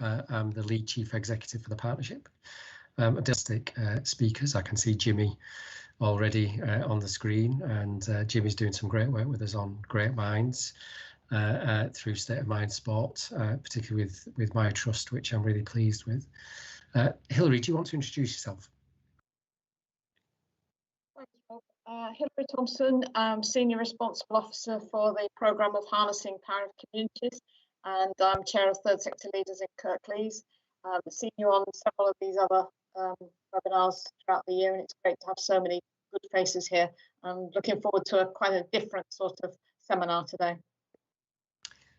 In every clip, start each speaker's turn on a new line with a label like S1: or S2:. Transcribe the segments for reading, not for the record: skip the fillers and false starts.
S1: I'm the lead chief executive for the partnership. Fantastic speakers. I can see Jimmy already on the screen, and Jimmy's doing some great work with us on Great Minds through State of Mind Sport, particularly with My Trust, which I'm really pleased with. Hilary, do you want to introduce yourself?
S2: Thanks, Rob. Hilary Thompson, Senior Responsible Officer for the Programme of Harnessing Power of Communities, and I'm Chair of Third Sector Leaders in Kirklees. I've seen you on several of these other webinars throughout the year, and it's great to have so many good faces here. I'm looking forward to quite a different sort of seminar today.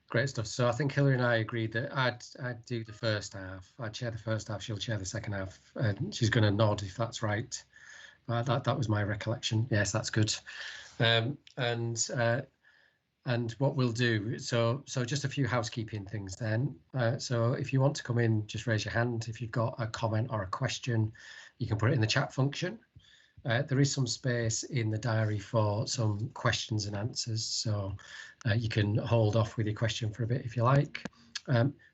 S1: Great stuff. So I think Hilary and I agreed that I'd do the first half. I'd chair the first half, she'll chair the second half, and she's going to nod if that's right. That was my recollection. Yes, that's good. And what we'll do, so just a few housekeeping things then. So if you want to come in, just raise your hand. If you've got a comment or a question, you can put it in the chat function. There is some space in the diary for some questions and answers, so you can hold off with your question for a bit if you like.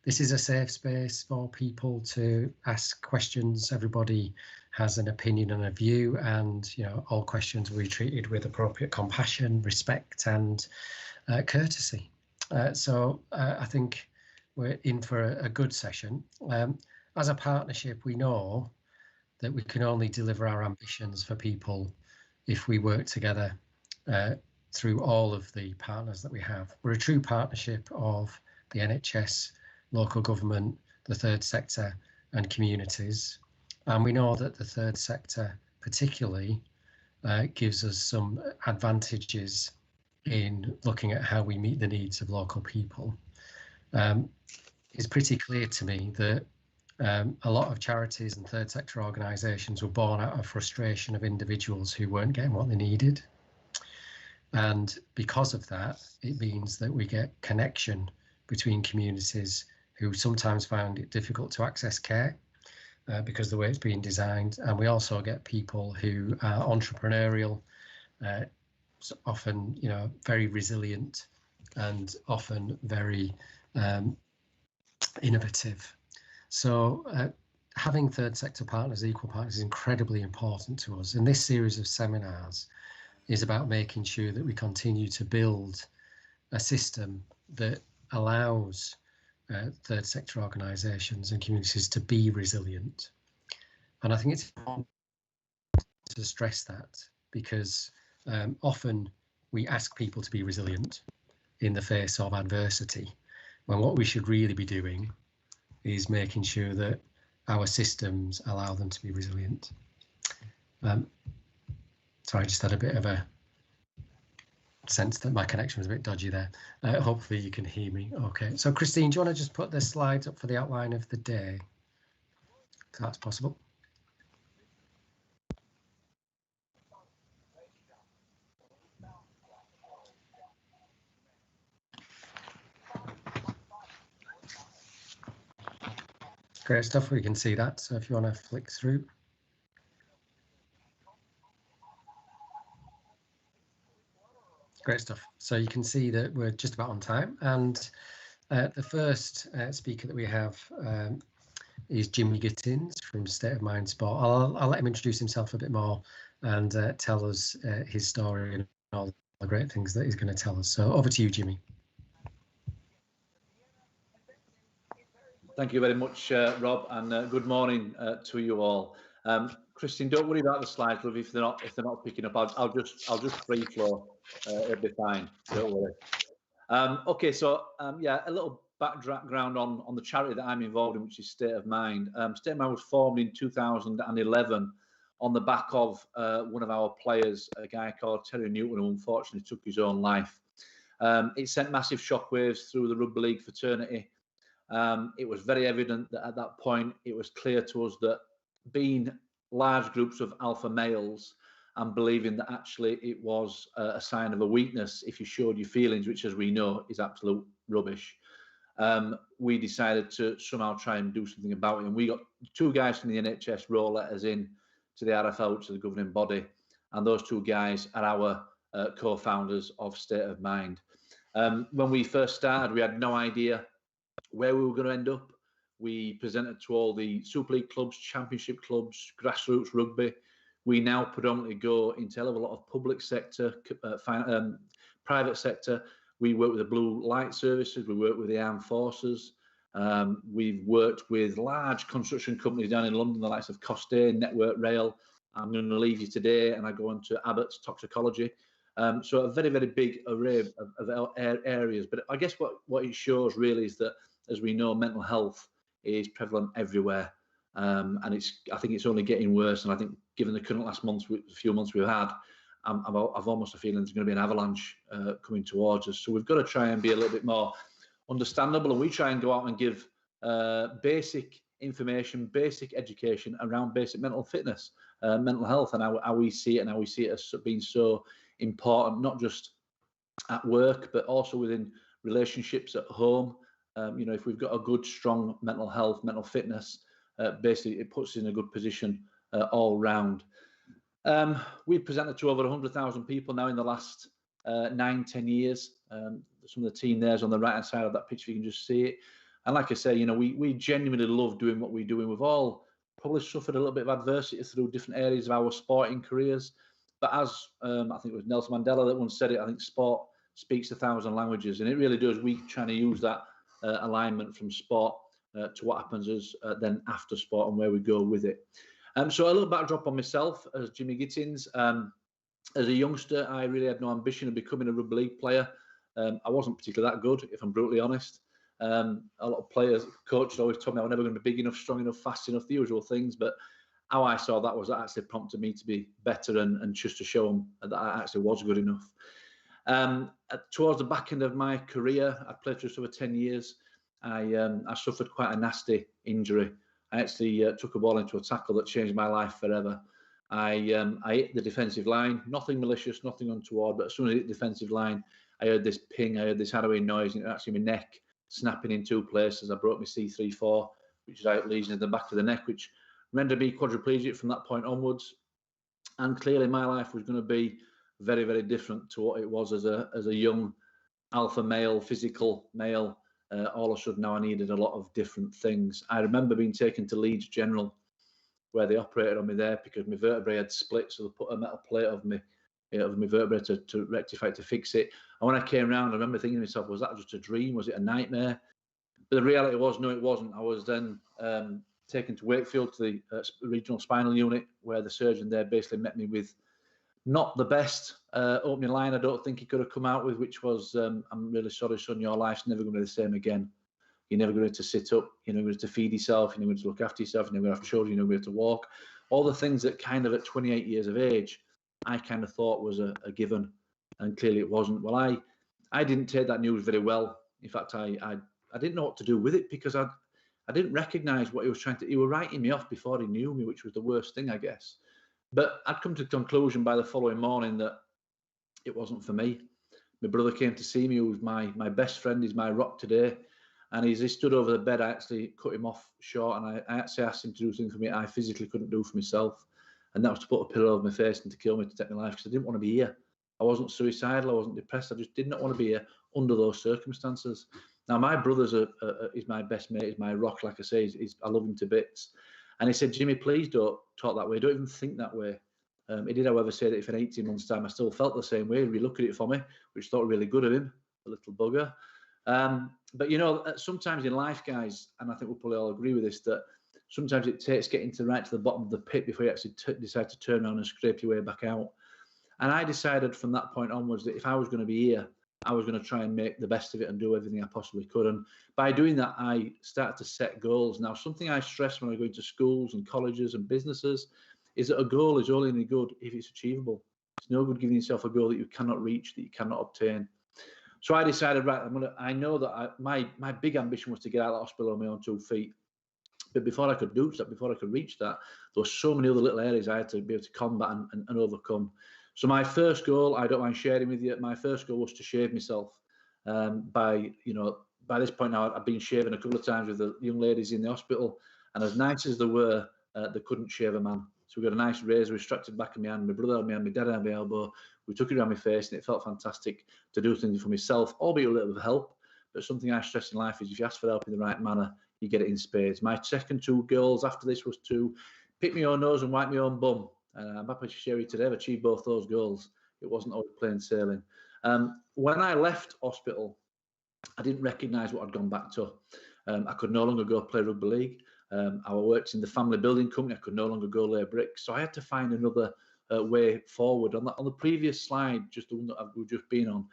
S1: This is a safe space for people to ask questions. Everybody has an opinion and a view, and all questions will be treated with appropriate compassion, respect, and courtesy. So I think we're in for a good session. As a partnership, we know that we can only deliver our ambitions for people if we work together through all of the partners that we have. We're a true partnership of the NHS, local government, the third sector and communities. And we know that the third sector particularly gives us some advantages in looking at how we meet the needs of local people. It's pretty clear to me that a lot of charities and third sector organisations were born out of frustration of individuals who weren't getting what they needed. And because of that, it means that we get connection between communities who sometimes find it difficult to access care because of the way it's being designed. And we also get people who are entrepreneurial, often, very resilient and often very innovative. So having third sector partners, equal partners, is incredibly important to us. And this series of seminars is about making sure that we continue to build a system that allows third sector organisations and communities to be resilient. And I think it's important to stress that, because often we ask people to be resilient in the face of adversity, when what we should really be doing is making sure that our systems allow them to be resilient. Sorry, I just had a bit of a sense that my connection was a bit dodgy there. Hopefully you can hear me okay. So Christine, do you want to just put the slides up for the outline of the day, if that's possible? Great stuff, we can see that, so if you want to flick through. Great stuff. So you can see that we're just about on time, and the first speaker that we have is Jimmy Gittins from State of Mind Sport. I'll let him introduce himself a bit more and tell us his story and all the great things that he's going to tell us. So over to you, Jimmy.
S3: Thank you very much, Rob, and good morning to you all. Christine, don't worry about the slides, love. If they're not picking up, I'll just free flow. It'll be fine. Don't worry. Okay, so yeah, a little background on the charity that I'm involved in, which is State of Mind. State of Mind was formed in 2011 on the back of one of our players, a guy called Terry Newton, who unfortunately took his own life. It sent massive shockwaves through the rugby league fraternity. It was very evident that at that point, it was clear to us that being large groups of alpha males and believing that actually it was a sign of a weakness if you showed your feelings, which, as we know, is absolute rubbish. We decided to somehow try and do something about it. And we got two guys from the NHS wrote letters in to the RFL, to the governing body. And those two guys are our co-founders of State of Mind. When we first started, we had no idea where we were going to end up. We presented to all the Super League clubs, Championship clubs, grassroots rugby. We now predominantly go into a lot of public sector, private sector. We work with the Blue Light Services. We work with the Armed Forces. We've worked with large construction companies down in London, the likes of Costain, Network Rail. I'm going to leave you today, and I go on to Abbott's Toxicology. So a very, very big array of areas. But I guess what it shows really is that, as we know, mental health is prevalent everywhere. And I think it's only getting worse. And I think given the current few months we've had, I've almost a feeling there's going to be an avalanche coming towards us. So we've got to try and be a little bit more understandable. And we try and go out and give basic information, basic education around basic mental fitness, mental health, and how we see it, and how we see it as being so important, not just at work, but also within relationships at home. If we've got a good, strong mental health, mental fitness, basically it puts us in a good position all round. We've presented to over 100,000 people now in the last 9-10 years. Some of the team there's on the right hand side of that picture, you can just see it. And like I say, we genuinely love doing what we do, and we've all probably suffered a little bit of adversity through different areas of our sporting careers. But as I think it was Nelson Mandela that once said it, I think sport speaks 1,000 languages, and it really does. We trying to use that alignment from sport to what happens then after sport and where we go with it. So a little backdrop on myself as Jimmy Gittins. As a youngster, I really had no ambition of becoming a rugby league player. I wasn't particularly that good, if I'm brutally honest. A lot of players, coaches always told me I was never going to be big enough, strong enough, fast enough, the usual things. But how I saw that was that actually prompted me to be better and just to show them that I actually was good enough. Towards the back end of my career, I played for just over 10 years. I suffered quite a nasty injury. I actually took a ball into a tackle that changed my life forever. I hit the defensive line, nothing malicious, nothing untoward, but as soon as I hit the defensive line, I heard this ping, I heard this harrowing noise, and it was actually my neck snapping in two places. I broke my C3-4, which is a lesion in the back of the neck, which rendered me quadriplegic from that point onwards. And clearly my life was going to be very, very different to what it was as a young alpha male, physical male. All of a sudden now I needed a lot of different things. I remember being taken to Leeds General, where they operated on me there because my vertebrae had split, so they put a metal plate over my vertebrae to rectify it, to fix it. And when I came round, I remember thinking to myself, was that just a dream? Was it a nightmare? But the reality was, no, it wasn't. I was then taken to Wakefield, to the regional spinal unit, where the surgeon there basically met me with not the best opening line I don't think he could have come out with, which was, I'm really sorry, son, your life's never going to be the same again. You're never going to sit up, you're never going to feed yourself, you're never going to look after yourself, you're never going to have children, you're never going to walk. All the things that kind of at 28 years of age, I kind of thought was a given, and clearly it wasn't. Well, I didn't take that news very well. In fact, I didn't know what to do with it, because I didn't recognise what he was trying to. He was writing me off before he knew me, which was the worst thing, I guess. But I'd come to the conclusion by the following morning that it wasn't for me. My brother came to see me, who was my best friend, he's my rock today. And as he stood over the bed, I actually cut him off short, and I actually asked him to do something for me I physically couldn't do for myself. And that was to put a pillow over my face and to kill me, to take my life, because I didn't want to be here. I wasn't suicidal, I wasn't depressed, I just did not want to be here under those circumstances. Now, my brother's is my best mate, is my rock, like I say, I love him to bits. And he said, Jimmy, please don't talk that way, don't even think that way. He did, however, say that if in 18 months' time I still felt the same way, he'd look at it for me, which thought really good of him, a little bugger. But, sometimes in life, guys, and I think we'll probably all agree with this, that sometimes it takes getting right to the bottom of the pit before you actually decide to turn around and scrape your way back out. And I decided from that point onwards that if I was going to be here, I was going to try and make the best of it and do everything I possibly could. And by doing that, I started to set goals. Now, something I stress when I go into schools and colleges and businesses is that a goal is only any good if it's achievable. It's no good giving yourself a goal that you cannot reach, that you cannot obtain. So I decided, right, I know that my big ambition was to get out of the hospital on my own 2 feet. But before I could do that, before I could reach that, there were so many other little areas I had to be able to combat and overcome. So my first goal, I don't mind sharing with you, my first goal was to shave myself. By this point now, I've been shaving a couple of times with the young ladies in the hospital, and as nice as they were, they couldn't shave a man. So we got a nice razor, we strapped it back in my hand, my brother had my hand, my dad had my elbow, we took it around my face, and it felt fantastic to do things for myself, albeit a little bit of help. But something I stress in life is if you ask for help in the right manner, you get it in spades. My second 2 goals after this was to pick my own nose and wipe my own bum. And I'm happy to share with you today I've achieved both those goals. It wasn't always plain sailing. When I left hospital, I didn't recognise what I'd gone back to. I could no longer go play rugby league. I worked in the family building company. I could no longer go lay bricks. So I had to find another way forward. On the previous slide, just the one that we've just been on,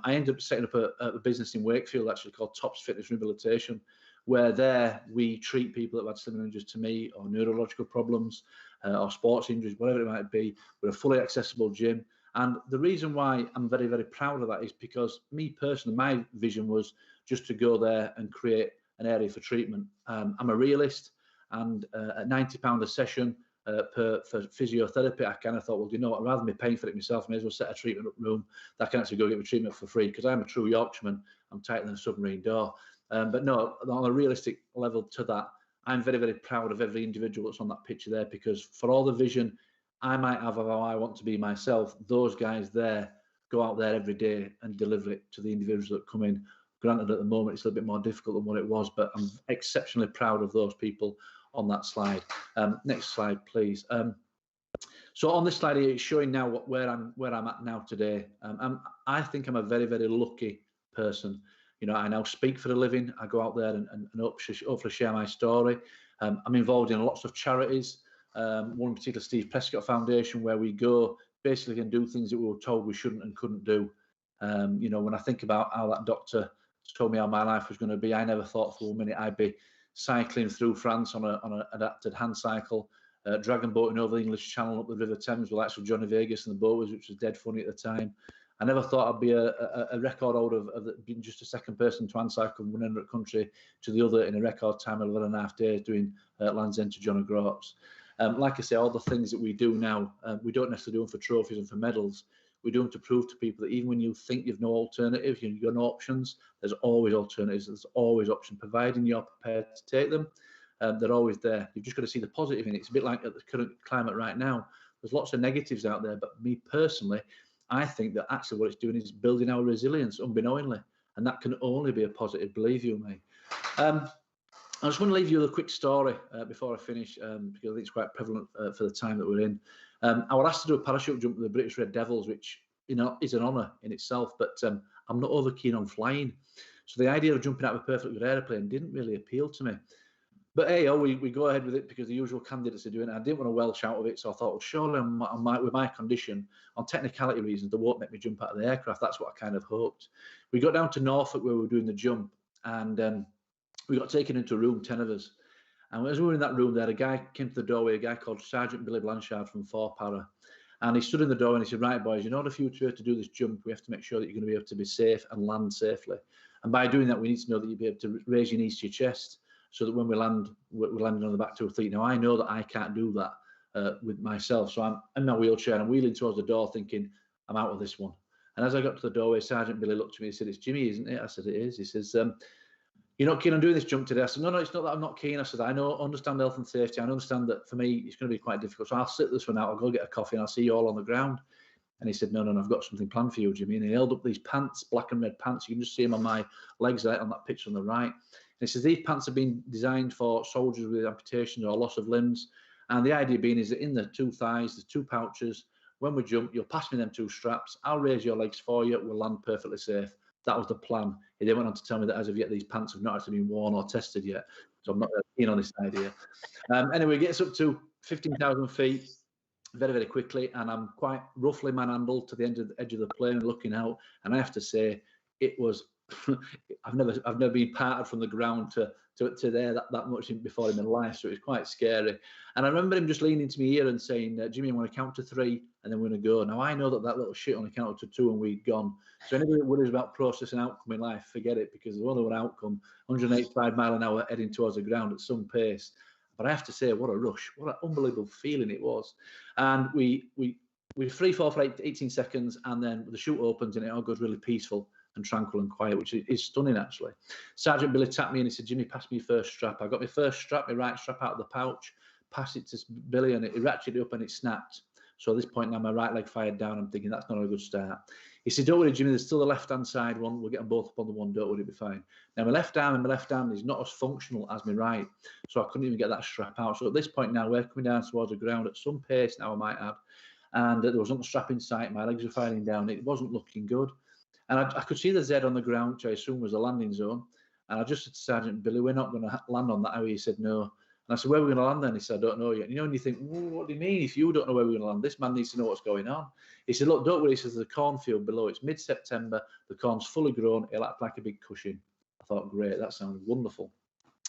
S3: I ended up setting up a business in Wakefield, actually called Tops Fitness Rehabilitation, where there we treat people that have had similar injuries to me, or neurological problems, or sports injuries, whatever it might be. We're a fully accessible gym. And the reason why I'm very, very proud of that is because me personally, my vision was just to go there and create an area for treatment. I'm a realist, and at £90 a session for physiotherapy, I kind of thought, well, you know what, rather than me paying for it myself, I may as well set a treatment room that I can actually go get my treatment for free, because I'm a true Yorkshireman. I'm tighter than a submarine door. But no, on a realistic level to that, I'm very, very proud of every individual that's on that picture there, because for all the vision I might have of how I want to be myself, those guys there go out there every day and deliver it to the individuals that come in. Granted, at the moment, it's a little bit more difficult than what it was, but I'm exceptionally proud of those people on that slide. Next slide, please. So on this slide here, it's showing now where I'm at now today. I think I'm a very, very lucky person. You know, I now speak for a living. I go out there and hopefully share my story. I'm involved in lots of charities. One in particular, Steve Prescott Foundation, where we go basically and do things that we were told we shouldn't and couldn't do. You know, when I think about how that doctor told me how my life was going to be, I never thought for a minute I'd be cycling through France on an adapted hand cycle, dragon boating over the English Channel up the River Thames with actual Johnny Vegas and the boat, which was dead funny at the time. I never thought I'd be a record holder of being just a second person to hand cycle from one end of the country to the other in a record time of 11.5 days doing Land's End to John O'Groats. Like I say, all the things that we do now, we don't necessarily do them for trophies and for medals. We do them to prove to people that even when you think you've no alternative, you've got no options, there's always alternatives, there's always options, providing you're prepared to take them. They're always there. You've just got to see the positive in it. It's a bit like at the current climate right now. There's lots of negatives out there, but me personally, I think that actually what it's doing is building our resilience unbeknowingly, and that can only be a positive, believe you me. I just want to leave you with a quick story before I finish, because I think it's quite prevalent for the time that we're in. I was asked to do a parachute jump with the British Red Devils, which, you know, is an honour in itself, but I'm not over keen on flying. So the idea of jumping out of a perfectly good aeroplane didn't really appeal to me. But hey, we go ahead with it because the usual candidates are doing it. I didn't want to welch out of it, so I thought, well, surely with my condition, on technicality reasons, they won't make me jump out of the aircraft. That's what I kind of hoped. We got down to Norfolk where we were doing the jump, and we got taken into a room, 10 of us. And as we were in that room there, a guy came to the doorway, a guy called Sergeant Billy Blanchard from 4 Para. And he stood in the door and he said, right, boys, in order for you to be able to do this jump, we have to make sure that you're going to be able to be safe and land safely. And by doing that, we need to know that you'll be able to raise your knees to your chest so that when we land, we're landing on the back 2 feet. Now, I know that I can't do that with myself. So I'm in my wheelchair and I'm wheeling towards the door thinking, I'm out of this one. And as I got to the doorway, Sergeant Billy looked at me and said, it's Jimmy, isn't it? I said, it is. He says, you're not keen on doing this jump today? I said, no, it's not that I'm not keen. I said, I understand health and safety. I understand that for me, it's going to be quite difficult. So I'll sit this one out. I'll go get a coffee and I'll see you all on the ground. And he said, no, I've got something planned for you, Jimmy. And he held up these pants, black and red pants. You can just see them on my legs there on that picture on the right. And he says, these pants have been designed for soldiers with amputations or loss of limbs. And the idea being is that in the 2 thighs, there's 2 pouches. When we jump, you'll pass me them 2 straps. I'll raise your legs for you. We'll land perfectly safe. That was the plan. He then went on to tell me that as of yet, these pants have not actually been worn or tested yet. So I'm not keen on this idea. Anyway, it gets up to 15,000 feet very, very quickly. And I'm quite roughly manhandled to the edge of the plane and looking out. And I have to say, it was, I've never been parted from the ground to there that much before in my life. So it was quite scary. And I remember him just leaning to me ear and saying, Jimmy, I'm going to count to 3 and then we're going to go. Now, I know that little shit only counted to 2 and we'd gone. So anybody that worries about process and outcome in life, forget it, because there's only one outcome, 185 mile an hour heading towards the ground at some pace. But I have to say, what a rush, what an unbelievable feeling it was. And we free fall for 18 seconds and then the chute opens and it all goes really peaceful and tranquil and quiet, which is stunning actually. Sergeant Billy tapped me and he said, Jimmy, pass me your first strap. I got my first strap, my right strap out of the pouch, passed it to Billy and it ratcheted up and it snapped. So at this point now, my right leg fired down. I'm thinking that's not a good start. He said, don't worry, Jimmy, there's still the left-hand side one. We'll get them both up on the one. Don't worry, it'll be fine. Now, my left arm is not as functional as my right. So I couldn't even get that strap out. So at this point now, we're coming down towards the ground at some pace now, I might add. And there wasn't a strap in sight. My legs were firing down. It wasn't looking good. And I could see the Z on the ground, which I assume was the landing zone. And I just said to Sergeant Billy, we're not going to land on that. He said, no. And I said, where are we going to land then? He said, I don't know yet. And you think, well, what do you mean if you don't know where we're going to land? This man needs to know what's going on. He said, look, don't worry. He says, there's a cornfield below. It's mid-September. The corn's fully grown. It'll act like a big cushion. I thought, great, that sounds wonderful.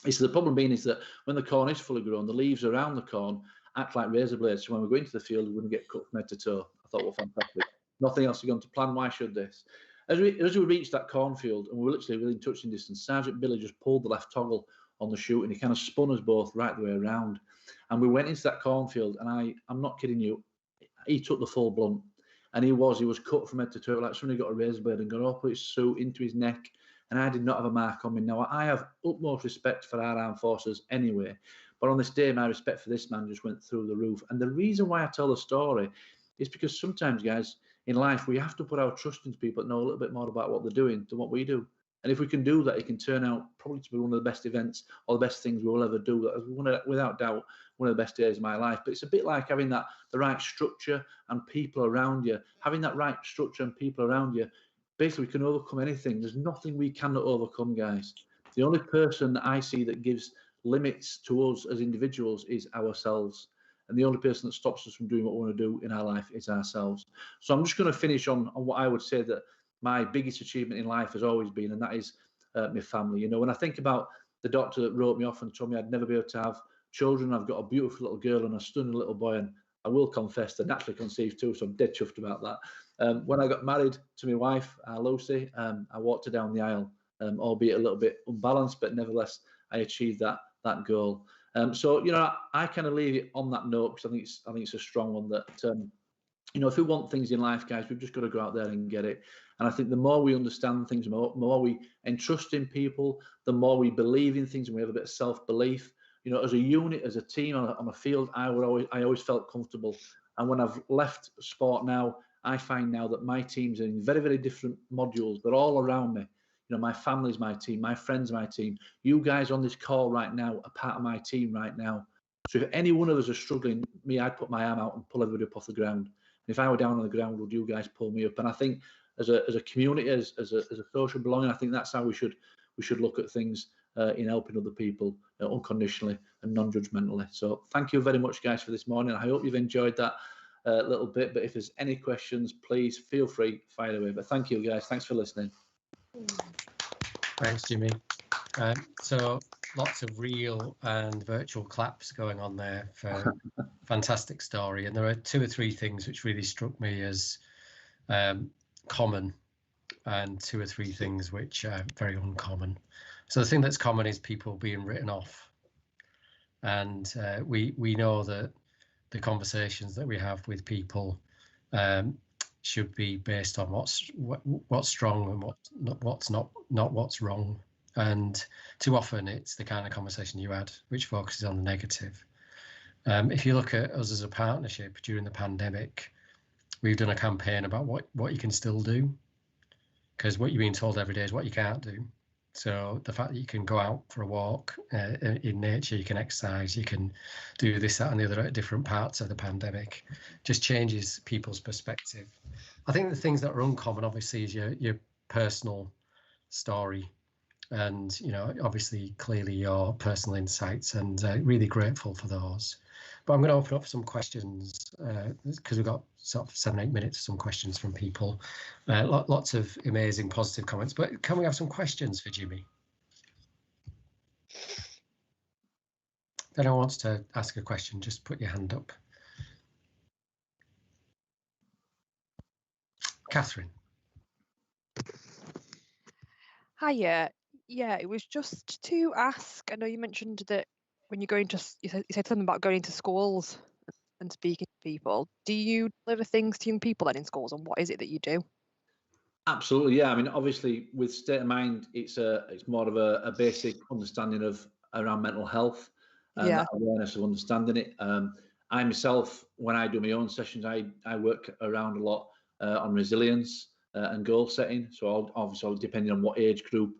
S3: He said, the problem being is that when the corn is fully grown, the leaves around the corn act like razor blades. So when we go into the field, we wouldn't get cut from head to toe. I thought, well, fantastic. Nothing else is going to plan. Why should this? As we reached that cornfield, and we were literally within touching distance, Sergeant Billy just pulled the left toggle on the chute, and he kind of spun us both right the way around. And we went into that cornfield, and I'm not kidding you, he took the full blunt, and he was cut from head to toe, like somebody got a razor blade and gone up his suit into his neck, and I did not have a mark on me. Now, I have utmost respect for our armed forces anyway, but on this day, my respect for this man just went through the roof. And the reason why I tell the story is because sometimes, guys, in life, we have to put our trust into people that know a little bit more about what they're doing than what we do. And if we can do that, it can turn out probably to be one of the best events or the best things we will ever do. That was without doubt one of the best days of my life. But it's a bit like having the right structure and people around you. Having that right structure and people around you, basically we can overcome anything. There's nothing we cannot overcome, guys. The only person that I see that gives limits to us as individuals is ourselves. And the only person that stops us from doing what we want to do in our life is ourselves. So I'm just going to finish on what I would say that my biggest achievement in life has always been, and that is my family. You know, when I think about the doctor that wrote me off and told me I'd never be able to have children, I've got a beautiful little girl and a stunning little boy, and I will confess they're naturally conceived too, so I'm dead chuffed about that. When I got married to my wife, Lucy, I walked her down the aisle, albeit a little bit unbalanced, but nevertheless, I achieved that goal. So, you know, I kind of leave it on that note because I think it's a strong one that, you know, if we want things in life, guys, we've just got to go out there and get it. And I think the more we understand things, the more we entrust in people, the more we believe in things and we have a bit of self-belief. You know, as a unit, as a team on a field, I always felt comfortable. And when I've left sport now, I find now that my teams are in very, very different modules. They're all around me. You know, my family's my team, my friends are my team. You guys on this call right now are part of my team right now. So if any one of us are struggling, I'd put my arm out and pull everybody up off the ground. And if I were down on the ground, would you guys pull me up? And I think as a community, as a social belonging, I think that's how we should look at things in helping other people unconditionally and non-judgmentally. So thank you very much, guys, for this morning. I hope you've enjoyed that little bit. But if there's any questions, please feel free, fire away. But thank you, guys. Thanks for listening.
S1: Thanks, Jimmy. So lots of real and virtual claps going on there for fantastic story. And there are 2 or 3 things which really struck me as common, and 2 or 3 things which are very uncommon. So the thing that's common is people being written off. And we know that the conversations that we have with people should be based on what's strong and what's not what's wrong. And too often it's the kind of conversation you had which focuses on the negative. If you look at us as a partnership during the pandemic, we've done a campaign about what you can still do, because what you're being told every day is what you can't do. So the fact that you can go out for a walk in nature, you can exercise, you can do this, that and the other at different parts of the pandemic, just changes people's perspective. I think the things that are uncommon, obviously, is your personal story, and, you know, obviously, clearly your personal insights, and really grateful for those. But I'm going to open up some questions because we've got sort of 7-8 minutes, some questions from people. Lots of amazing positive comments, but can we have some questions for Jimmy? If anyone wants to ask a question, just put your hand up. Catherine.
S4: Hiya. Yeah, it was just to ask, I know you mentioned that when you're going to, you said something about going into schools and speaking to people. Do you deliver things to young people then in schools, and what is it that you do?
S3: Absolutely, yeah. I mean, obviously, with State of Mind, it's more of a basic understanding of around mental health and that awareness of understanding it. I myself, when I do my own sessions, I work around a lot on resilience and goal setting. So obviously, depending on what age group,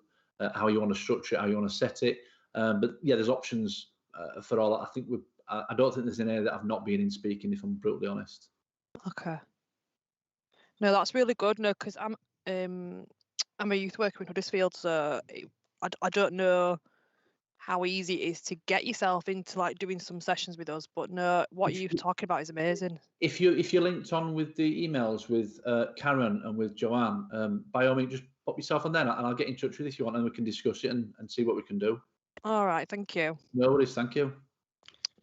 S3: how you want to structure it, how you want to set it. But yeah, there's options for all. I think I don't think there's an area that I've not been in speaking, if I'm brutally honest.
S4: Okay. No, that's really good. No, because I'm a youth worker in Huddersfield, so I don't know how easy it is to get yourself into like doing some sessions with us. But no, what you're talking about is amazing.
S3: If you're linked on with the emails with Karen and with Joanne, by all means, just pop yourself on there, and I'll get in touch with you if you want, and we can discuss it and see what we can do.
S4: All right, thank you.
S3: No worries, thank you.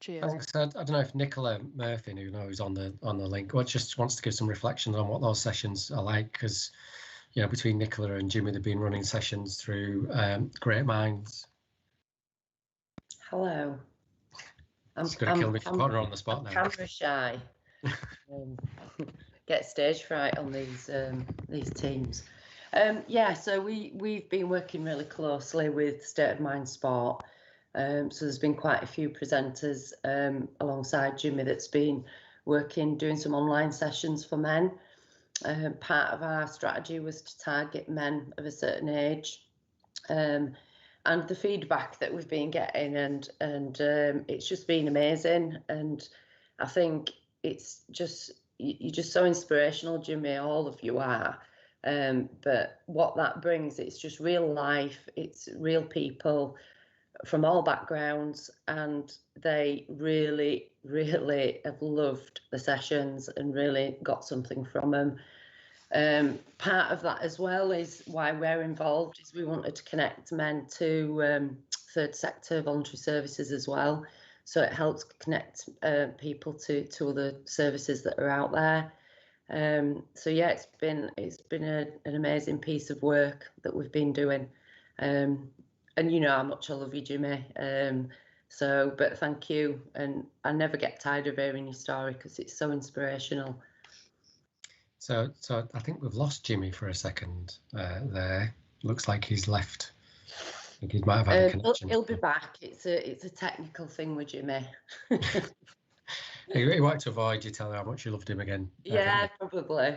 S4: Cheers.
S1: Thanks. I don't know if Nicola Murphy, who knows on the link, just wants to give some reflections on what those sessions are like, because between Nicola and Jimmy, they've been running sessions through Great Minds.
S5: Hello.
S1: It's going to kill me for putting her on the spot now.
S5: Camera shy. Get stage fright on these teams. Yeah, so we've been working really closely with State of Mind Sport. So there's been quite a few presenters alongside Jimmy that's been doing some online sessions for men. Part of our strategy was to target men of a certain age. And the feedback that we've been getting, and it's just been amazing. And I think it's just, you're just so inspirational, Jimmy, all of you are. But what that brings, it's just real life, it's real people from all backgrounds, and they really, really have loved the sessions and really got something from them. Part of that as well is why we're involved, is we wanted to connect men to third sector voluntary services as well. So it helps connect people to other services that are out there. So yeah, it's been an amazing piece of work that we've been doing. And you know how much I love you, Jimmy. But thank you. And I never get tired of hearing your story because it's so inspirational.
S1: So I think we've lost Jimmy for a second there. Looks like he's left. I think he might have had a connection.
S5: He'll be back. It's a technical thing with Jimmy.
S1: He wanted to avoid you telling how much you loved him again.
S5: Yeah, probably.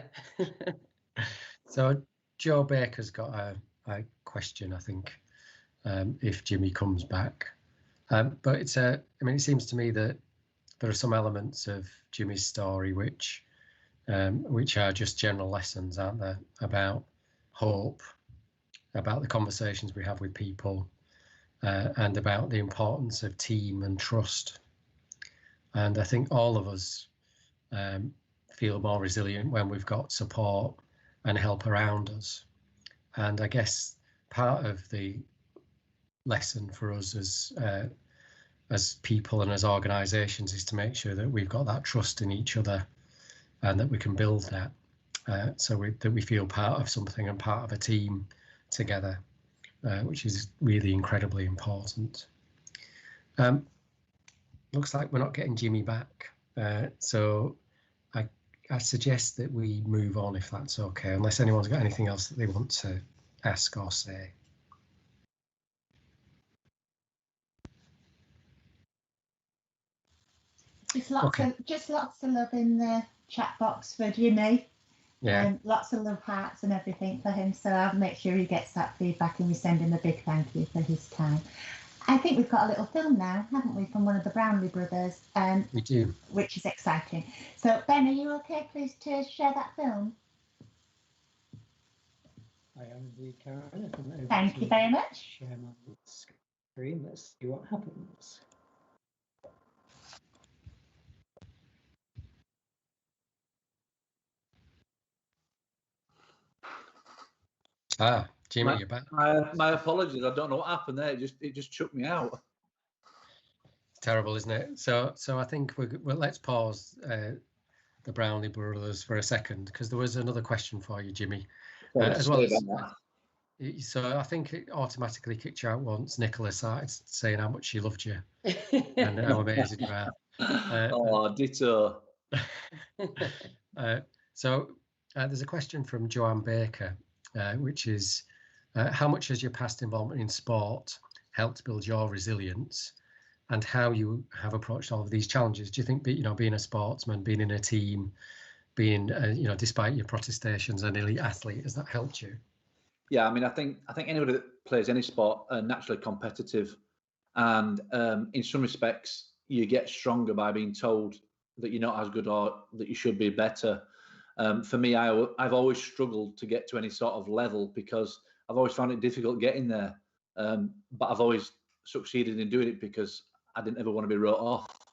S1: So Joe Baker's got a question, I think, if Jimmy comes back. But it seems to me that there are some elements of Jimmy's story which are just general lessons, aren't there, about hope, about the conversations we have with people, and about the importance of team and trust. And I think all of us feel more resilient when we've got support and help around us. And I guess part of the lesson for us as people and as organisations is to make sure that we've got that trust in each other, and that we can build that, that we feel part of something and part of a team together, which is really incredibly important. Looks like we're not getting Jimmy back, so I suggest that we move on, if that's okay, unless anyone's got anything else that they want to ask or say.
S6: Just lots of love in the chat box for Jimmy.
S1: Yeah.
S6: Lots of love hearts and everything for him. So I'll make sure he gets that feedback, and we send him a big thank you for his time. I think we've got a little film now, haven't we, from one of the Brownlee brothers?
S1: We do.
S6: Which is exciting. So Ben, are you okay, please, to share that film?
S7: I am indeed, Karen.
S6: Thank you very much.
S7: Share my screen. Let's see what happens.
S1: Jimmy, you're back.
S3: My apologies. I don't know what happened there. It just chucked me out.
S1: It's terrible, isn't it? So I think let's pause the Brownlee brothers for a second, because there was another question for you, Jimmy, as well as. So I think it automatically kicked you out once Nicola started saying how much she loved you and how amazing you are.
S3: Ditto.
S1: So there's a question from Joanne Baker, which is, how much has your past involvement in sport helped build your resilience, and how you have approached all of these challenges. Do you think that, you know, being a sportsman, being in a team, being, you know, despite your protestations, an elite athlete, has that helped you?
S3: Yeah, I mean, I think anybody that plays any sport are naturally competitive, and in some respects, you get stronger by being told that you're not as good or that you should be better. For me, I've always struggled to get to any sort of level because I've always found it difficult getting there. But I've always succeeded in doing it because I didn't ever want to be wrote off.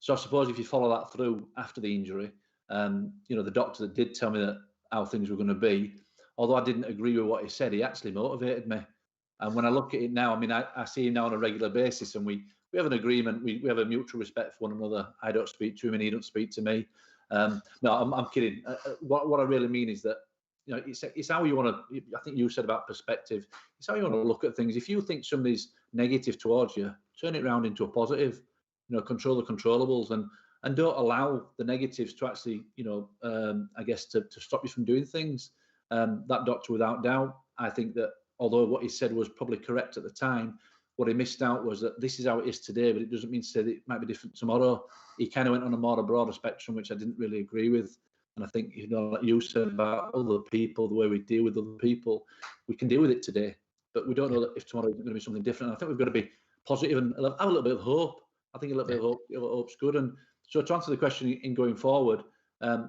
S3: So I suppose if you follow that through after the injury, you know, the doctor that did tell me that how things were going to be, although I didn't agree with what he said, he actually motivated me. And when I look at it now, I mean, I see him now on a regular basis, and we have an agreement. We have a mutual respect for one another. I don't speak to him, and he don't speak to me. No, I'm kidding. What I really mean is that, you know, it's how you want to. I think you said about perspective. It's how you want to look at things. If you think somebody's negative towards you, turn it around into a positive. You know, control the controllables, and don't allow the negatives to actually, you know, I guess to stop you from doing things. That doctor, without doubt, I think that although what he said was probably correct at the time, what he missed out was that this is how it is today, but it doesn't mean to say that it might be different tomorrow. He kind of went on a broader spectrum, which I didn't really agree with. And I think, you know, like you said about other people, the way we deal with other people, we can deal with it today, but we don't know that if tomorrow is going to be something different. And I think we've got to be positive and have a little bit of hope. I think a little bit of hope's good. And so to answer the question in going forward,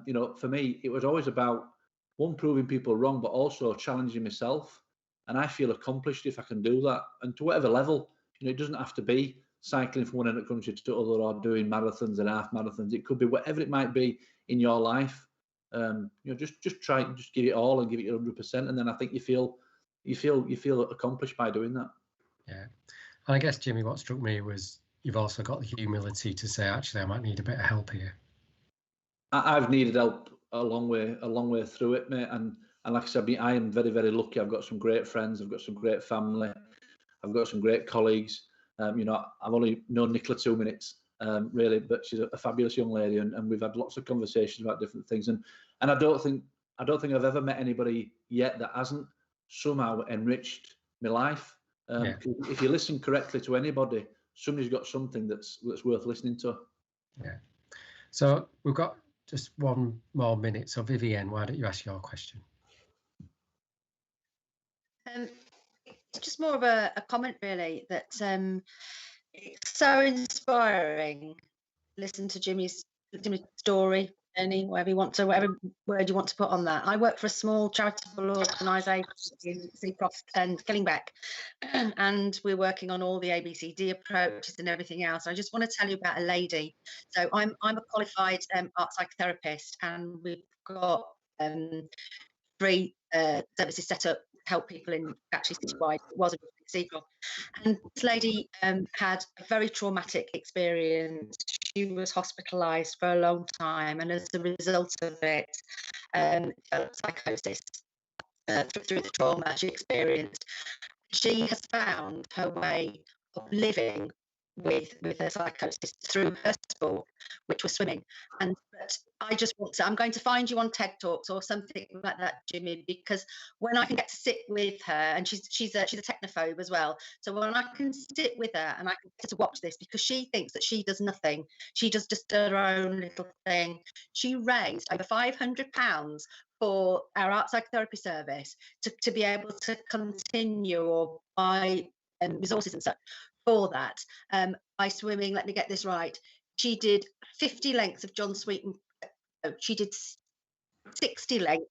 S3: you know, for me, it was always about, one, proving people wrong, but also challenging myself. And I feel accomplished if I can do that. And to whatever level, you know, it doesn't have to be cycling from one end of the country to the other or doing marathons and half marathons. It could be whatever it might be in your life. You know, just try, just give it all and give it 100%. And then I think you feel accomplished by doing that.
S1: Yeah. And I guess, Jimmy, what struck me was you've also got the humility to say, actually, I might need a bit of help here.
S3: I've needed help a long way through it, mate. And like I said, I am very, very lucky. I've got some great friends. I've got some great family. I've got some great colleagues. You know, I've only known Nicola 2 minutes, really, but she's a fabulous young lady, and we've had lots of conversations about different things. And I don't think I've ever met anybody yet that hasn't somehow enriched my life. If you listen correctly to anybody, somebody's got something that's worth listening to. Yeah.
S1: So we've got just one more minute. So Vivienne, why don't you ask your question?
S8: It's just more of a comment, really, that it's so inspiring. Listen to Jimmy's story, journey, whatever word you want to put on that. I work for a small charitable organisation in Seacroft and Killingbeck, and we're working on all the ABCD approaches and everything else. I just want to tell you about a lady. So I'm a qualified art psychotherapist, and we've got 3 services set up to help people in actually citywide. It was a Seacroft. And this lady had a very traumatic experience. She was hospitalised for a long time, and as a result of it, psychosis through the trauma she experienced. She has found her way of living with her psychosis through her sport, which was swimming. But I just want to, I'm going to find you on TED Talks or something like that, Jimmy, because when I can get to sit with her, and she's a technophobe as well, so when I can sit with her and I can get to watch this, because she thinks that she does nothing, she does just her own little thing. She raised over £500 for our art psychotherapy service to be able to continue or buy resources and such for that. By swimming, let me get this right, she did 50 lengths of John Smeaton. She did 60 lengths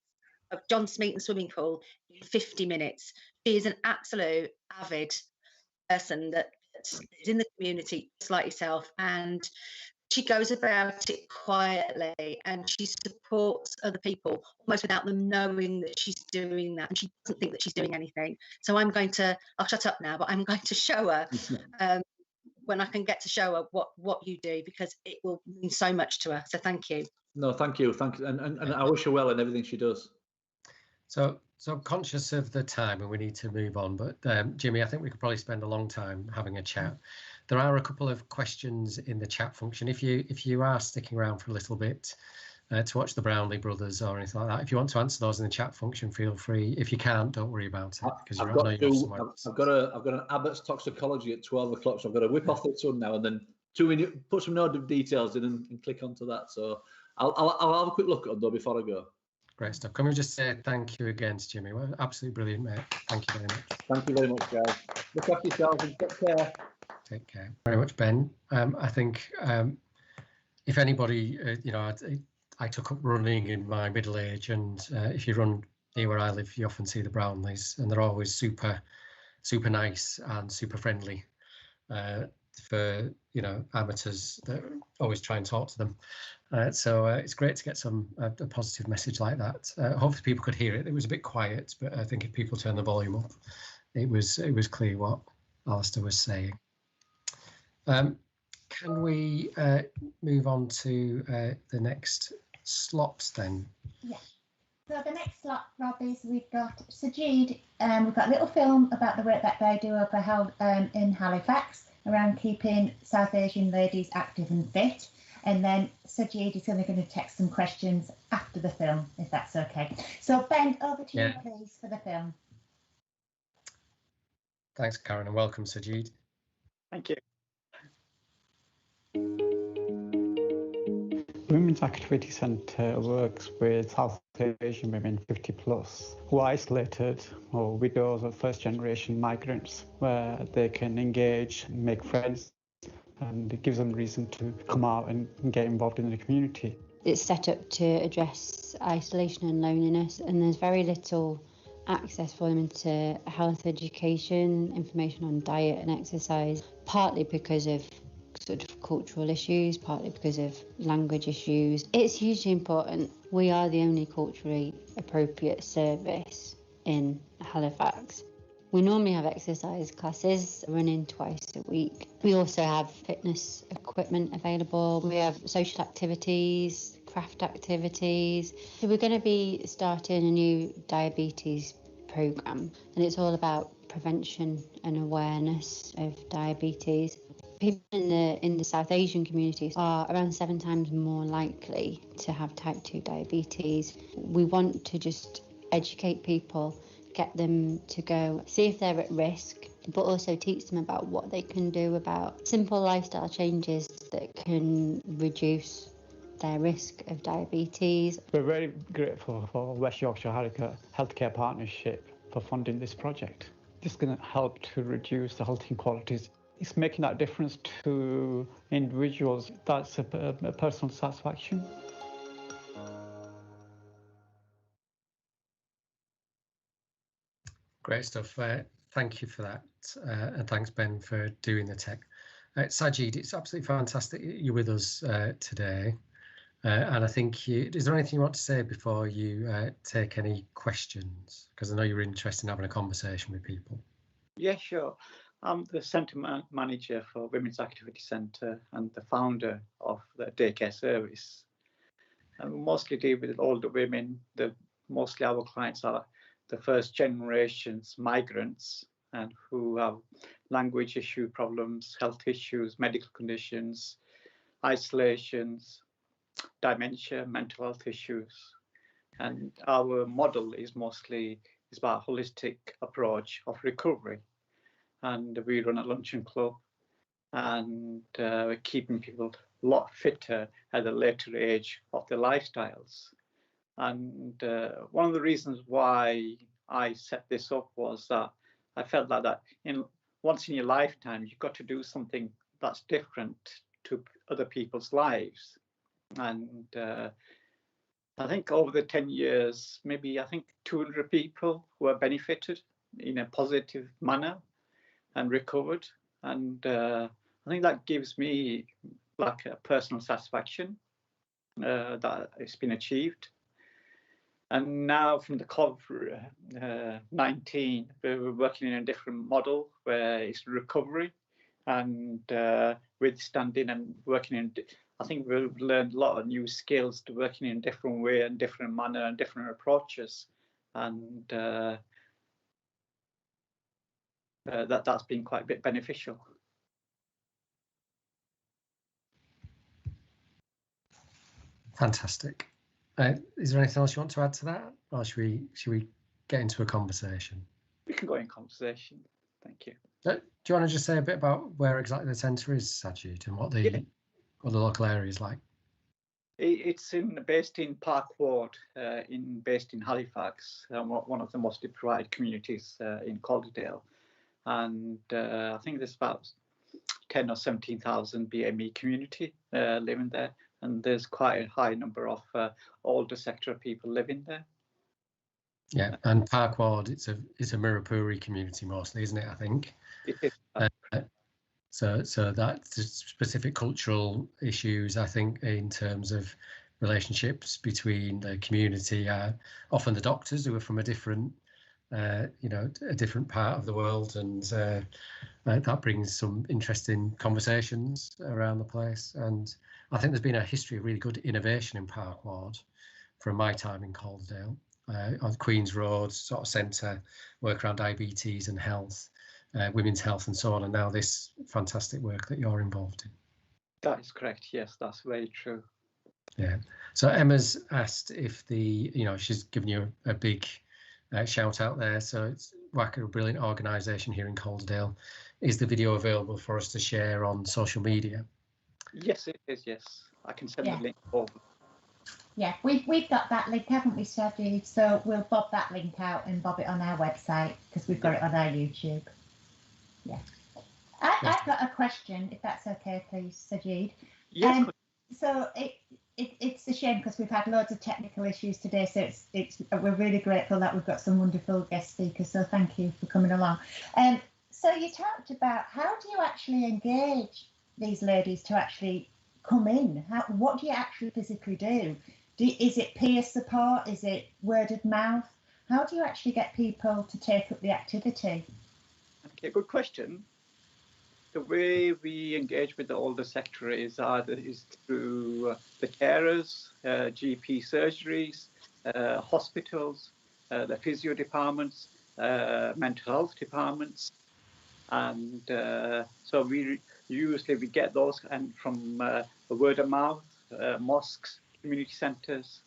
S8: of John Smeaton swimming pool in 50 minutes. She is an absolute avid person that is in the community, just like yourself, and she goes about it quietly, and she supports other people almost without them knowing that she's doing that, and she doesn't think that she's doing anything. So I'll shut up now, but I'm going to show her when I can get to show her what you do, because it will mean so much to her. So thank you.
S3: No, thank you. And I wish her well in everything she does.
S1: So conscious of the time, and we need to move on, but Jimmy, I think we could probably spend a long time having a chat. There are a couple of questions in the chat function. If you are sticking around for a little bit, to watch the Brownlee brothers or anything like that. If you want to answer those in the chat function, feel free. If you can't, don't worry about it, because
S3: I've got an Abbott's toxicology at 12 o'clock, so I've got to whip off this one now and then 2 minutes, put some note of details in and click onto that. So I'll have a quick look at them though before I go.
S1: Great stuff. Can we just say thank you again to Jimmy? Well, absolutely brilliant, mate. Thank you very much.
S3: Thank you very much, guys. Look after yourselves and take care.
S1: Take care. Very much, Ben. I think if anybody, I took up running in my middle age, and if you run near where I live, you often see the Brownleys, and they're always super nice and super friendly for amateurs that always try and talk to them. So it's great to get a positive message like that. Hopefully people could hear it. It was a bit quiet, but I think if people turn the volume up, it was clear what Alistair was saying. Can we move on to the next slot then?
S6: Yeah. So the next slot, Rob, is we've got Sajid. We've got a little film about the work that they do over in Halifax around keeping South Asian ladies active and fit. And then Sajid is going to take some questions after the film, if that's okay. So Ben, over to you, please, for the film.
S1: Thanks, Karen, and welcome, Sajid.
S9: Thank you.
S10: Women's Activity Centre works with South Asian women 50 plus who are isolated or widows or first generation migrants, where they can engage, make friends, and it gives them reason to come out and get involved in the community.
S11: It's set up to address isolation and loneliness, and there's very little access for them into health education, information on diet and exercise, partly because of sort of cultural issues, partly because of language issues. It's hugely important. We are the only culturally appropriate service in Halifax. We normally have exercise classes running twice a week. We also have fitness equipment available. We have social activities, craft activities. So we're going to be starting a new diabetes programme, and it's all about prevention and awareness of diabetes. People in the South Asian communities are around 7 times more likely to have type 2 diabetes. We want to just educate people, get them to go see if they're at risk, but also teach them about what they can do about simple lifestyle changes that can reduce their risk of diabetes.
S10: We're very grateful for West Yorkshire Harrogate Healthcare Partnership for funding this project. This is going to help to reduce the health inequalities. It's making that difference to individuals. That's a personal satisfaction.
S1: Great stuff. Thank you for that. And thanks, Ben, for doing the tech. Sajid, it's absolutely fantastic you're with us today. And I think, is there anything you want to say before you take any questions? Because I know you're interested in having a conversation with people.
S9: Yeah, sure. I'm the centre manager for Women's Activity Centre and the founder of the daycare service. And we mostly deal with older women. Mostly our clients are the first generations migrants and who have language issue problems, health issues, medical conditions, isolations, dementia, mental health issues. And our model is about a holistic approach of recovery. And we run a luncheon club, and we're keeping people a lot fitter at a later age of their lifestyles. And one of the reasons why I set this up was that I felt like that once in your lifetime, you've got to do something that's different to other people's lives. And I think over the 10 years, maybe 200 people who have benefited in a positive manner and recovered, and I think that gives me like a personal satisfaction that it's been achieved. And now from the COVID-19, we're working in a different model where it's recovery and withstanding and working in. I think we've learned a lot of new skills to working in a different way and different manner and different approaches, and that's been quite a bit beneficial.
S1: Fantastic. Is there anything else you want to add to that, or should we get into a conversation?
S9: We can go in conversation. Thank you.
S1: Do you want to just say a bit about where exactly the centre is, Sajid, and what the local area is like?
S9: It's based in Park Ward, based in Halifax, one of the most deprived communities in Calderdale, and I think there's about 10 or 17,000 BME community living there, and there's quite a high number of older sector people living there.
S1: Yeah, and Park Ward, it's a Mirapuri community mostly, isn't it? I think.
S9: It is.
S1: So that's specific cultural issues, I think, in terms of relationships between the community, often the doctors who are from a different, a different part of the world, and that brings some interesting conversations around the place. And I think there's been a history of really good innovation in Park Ward from my time in Calderdale, on Queen's Road sort of centre, work around diabetes and health. Women's health and so on, and now this fantastic work that you're involved in.
S9: That is correct. Yes, that's very true.
S1: Yeah. So Emma's asked if she's given you a big shout out there. So it's WACA, a brilliant organisation here in Calderdale. Is the video available for us to share on social media?
S9: Yes, it is. Yes, I can send the link over.
S6: Yeah, we've got that link, haven't we, Sajid? So we'll bob that link out and bob it on our website because we've got it on our YouTube. Yeah, I've got a question, if that's okay, please, Sajid.
S9: Yes.
S6: So it's a shame because we've had loads of technical issues today. So we're really grateful that we've got some wonderful guest speakers. So thank you for coming along. So you talked about how do you actually engage these ladies to actually come in? What do you actually physically do? Is it peer support? Is it word of mouth? How do you actually get people to take up the activity?
S9: Okay, good question. The way we engage with the older sector is through the carers, GP surgeries, hospitals, the physio departments, mental health departments, and so we get those and from the word of mouth, mosques, community centres,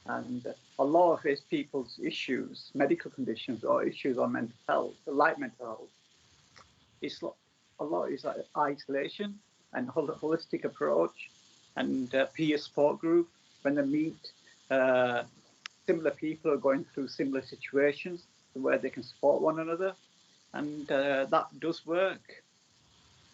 S9: and a lot of it people's issues, medical conditions or issues on mental health, like mental health. A lot is like isolation and holistic approach and peer support group when they meet similar people are going through similar situations where they can support one another, and that does work.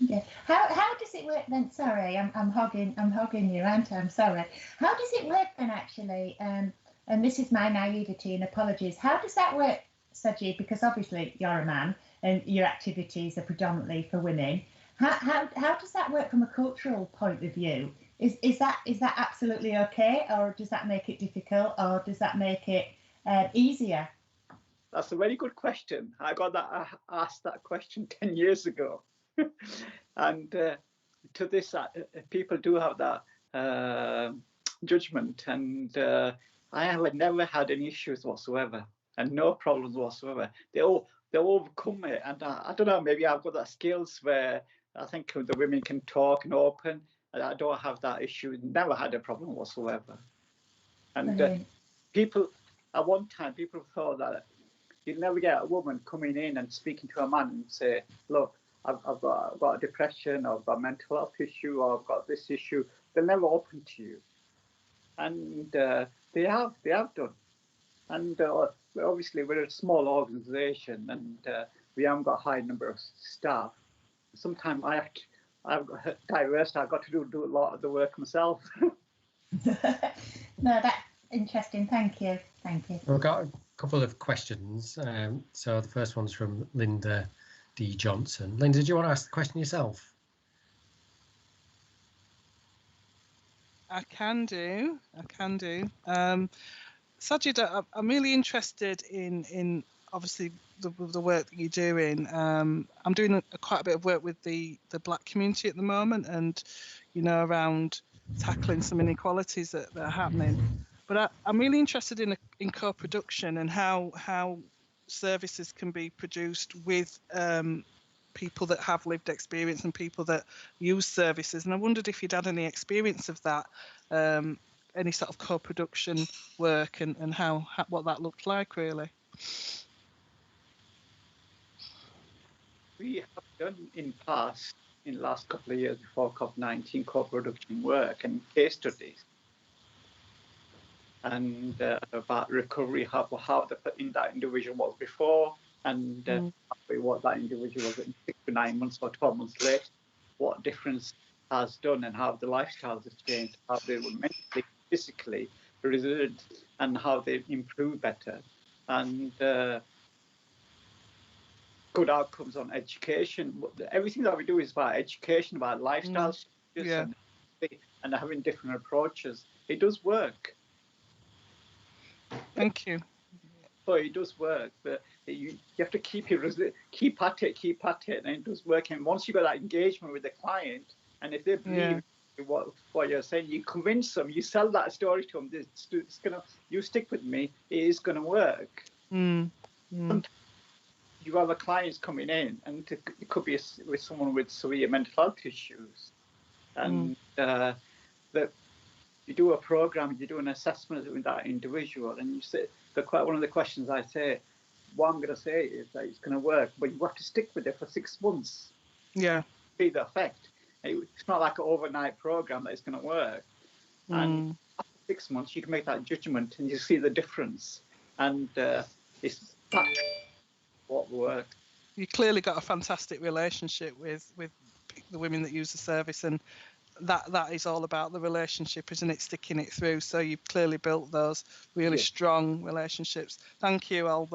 S6: Yeah. How does it work then? Sorry, I'm hogging you, aren't I? I'm sorry. How does it work then actually? And this is my naivety and apologies. How does that work, Sajid? Because obviously you're a man and your activities are predominantly for women. How does that work from a cultural point of view? Is that absolutely okay, or does that make it difficult, or does that make it easier?
S9: That's a very good question. I asked that question 10 years ago. And to this, people do have that judgment, and I have never had any issues whatsoever and no problems whatsoever. They overcome it, and I don't know, maybe I've got that skills where I think the women can talk and open, and I don't have that issue. Never had a problem whatsoever. And people, at one time, people thought that you'd never get a woman coming in and speaking to a man and say, look, I've got a depression, or I've got a mental health issue, or I've got this issue. They're never open to you, and they have done. And obviously we're a small organisation, and we haven't got a high number of staff. Sometimes I've got diverse. I've got to do a lot of the work myself.
S6: No, that's interesting. Thank you.
S1: We've got a couple of questions. So the first one's from Linda D. Johnson. Linda, did you want to ask the question yourself?
S12: I can do. Sajid, I'm really interested in obviously the work that you're doing. I'm doing quite a bit of work with the Black community at the moment, and around tackling some inequalities that are happening. But I'm really interested in co-production and how services can be produced with people that have lived experience and people that use services. And I wondered if you'd had any experience of that, any sort of co-production work and how what that looked like really.
S9: We have done in the last couple of years before COVID-19, co-production work and case studies, and about recovery, how that individual was before, and what that individual was in 6 to 9 months or 12 months later, what difference has done, and how the lifestyles have changed, how they were mentally, physically resilient, and how they improved better, and good outcomes on education. Everything that we do is about education, about lifestyle changes, and having different approaches. It does work.
S12: Thank you.
S9: So it does work, but you have to keep at it, and it does work. And once you got that engagement with the client, and if they believe what you're saying, you convince them, you sell that story to them. It's gonna, you stick with me, it is gonna work. You have a clients coming in, and it could be with someone with severe mental health issues, and that you do a program, you do an assessment with that individual, and you say, one of the questions I say, what I'm going to say is that it's going to work, but you have to stick with it for 6 months.
S12: Yeah.
S9: See the effect. It's not like an overnight program that is going to work. And after 6 months, you can make that judgment, and you see the difference. And it's what works.
S12: You clearly got a fantastic relationship with the women that use the service, and that is all about the relationship, isn't it? Sticking it through. So you've clearly built those really strong relationships. Thank you. I'll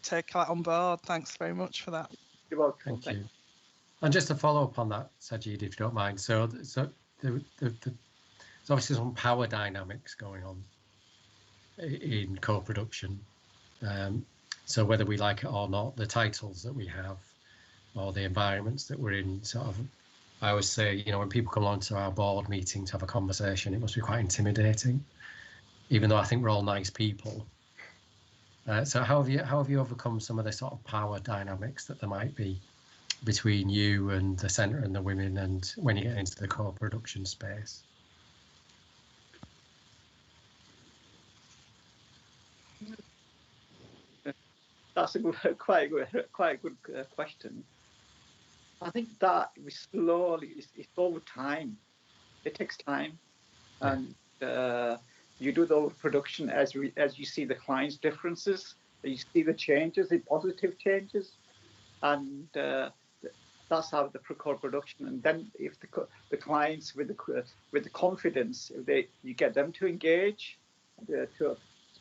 S12: take that on board. Thanks very much for that.
S9: You're welcome.
S1: Thank you. And just to follow up on that, Sajid, if you don't mind. So there's obviously some power dynamics going on in co-production. So whether we like it or not, the titles that we have or the environments that we're in, sort of, I always say, when people come along to our board meeting to have a conversation, it must be quite intimidating, even though I think we're all nice people. So how have you overcome some of the sort of power dynamics that there might be between you and the centre and the women, and when you get into the co-production space?
S9: That's quite a good question. I think that we slowly, it's over time. It takes time, and you do the production as you see the client's differences, you see the changes, the positive changes, and that's how the co-production. And then if the clients with the confidence, you get them to engage, to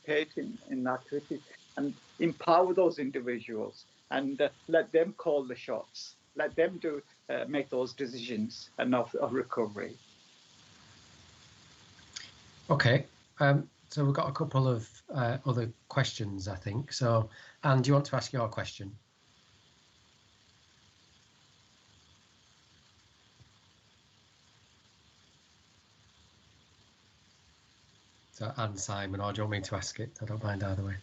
S9: participate in activities, and empower those individuals, and let them call the shots. Let them make those decisions and of recovery.
S1: Okay, so we've got a couple of other questions, I think. So, Anne, do you want to ask your question? So, Anne, Simon, or do you want me to ask it? I don't mind either way.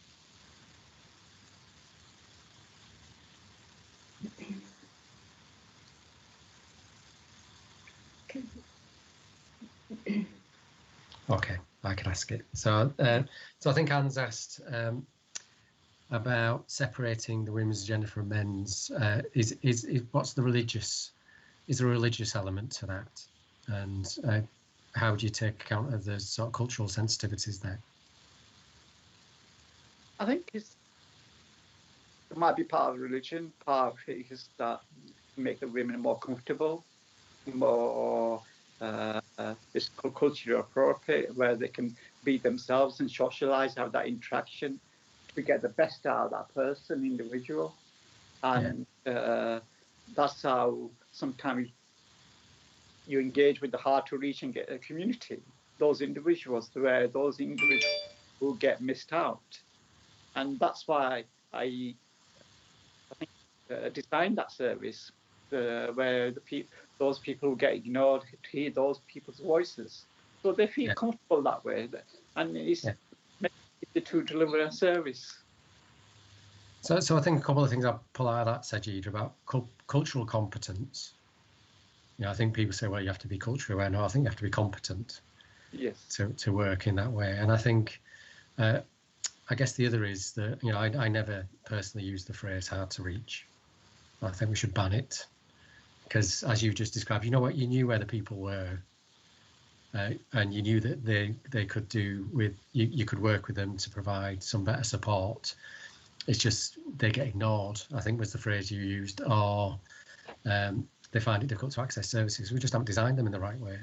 S1: Okay, I can ask it. So I think Anne's asked about separating the women's agenda from men's. What's the religious? Is there a religious element to that? And how do you take account of the sort of cultural sensitivities there?
S9: I think it might be part of religion. Part of it is that make the women more comfortable, more. It's culturally appropriate, where they can be themselves and socialize, have that interaction to get the best out of that person, individual. And that's how sometimes you engage with the hard to reach and get a community, those individuals, where those individuals will get missed out. And that's why I think designed that service, where those people who get ignored hear those people's voices, so they feel comfortable that way, and it's to deliver a service.
S1: So I think a couple of things I'll pull out of that, Sajid, about cultural competence. I think people say, well, you have to be culturally aware. No, I think you have to be competent.
S9: Yes.
S1: to work in that way. And I think, I guess the other is that, you know, I never personally use the phrase hard to reach. I think we should ban it, because as you just described, you know what, you knew where the people were, and you knew that they could do with you could work with them to provide some better support. It's just they get ignored, I think was the phrase you used, or they find it difficult to access services. We just haven't designed them in the right way.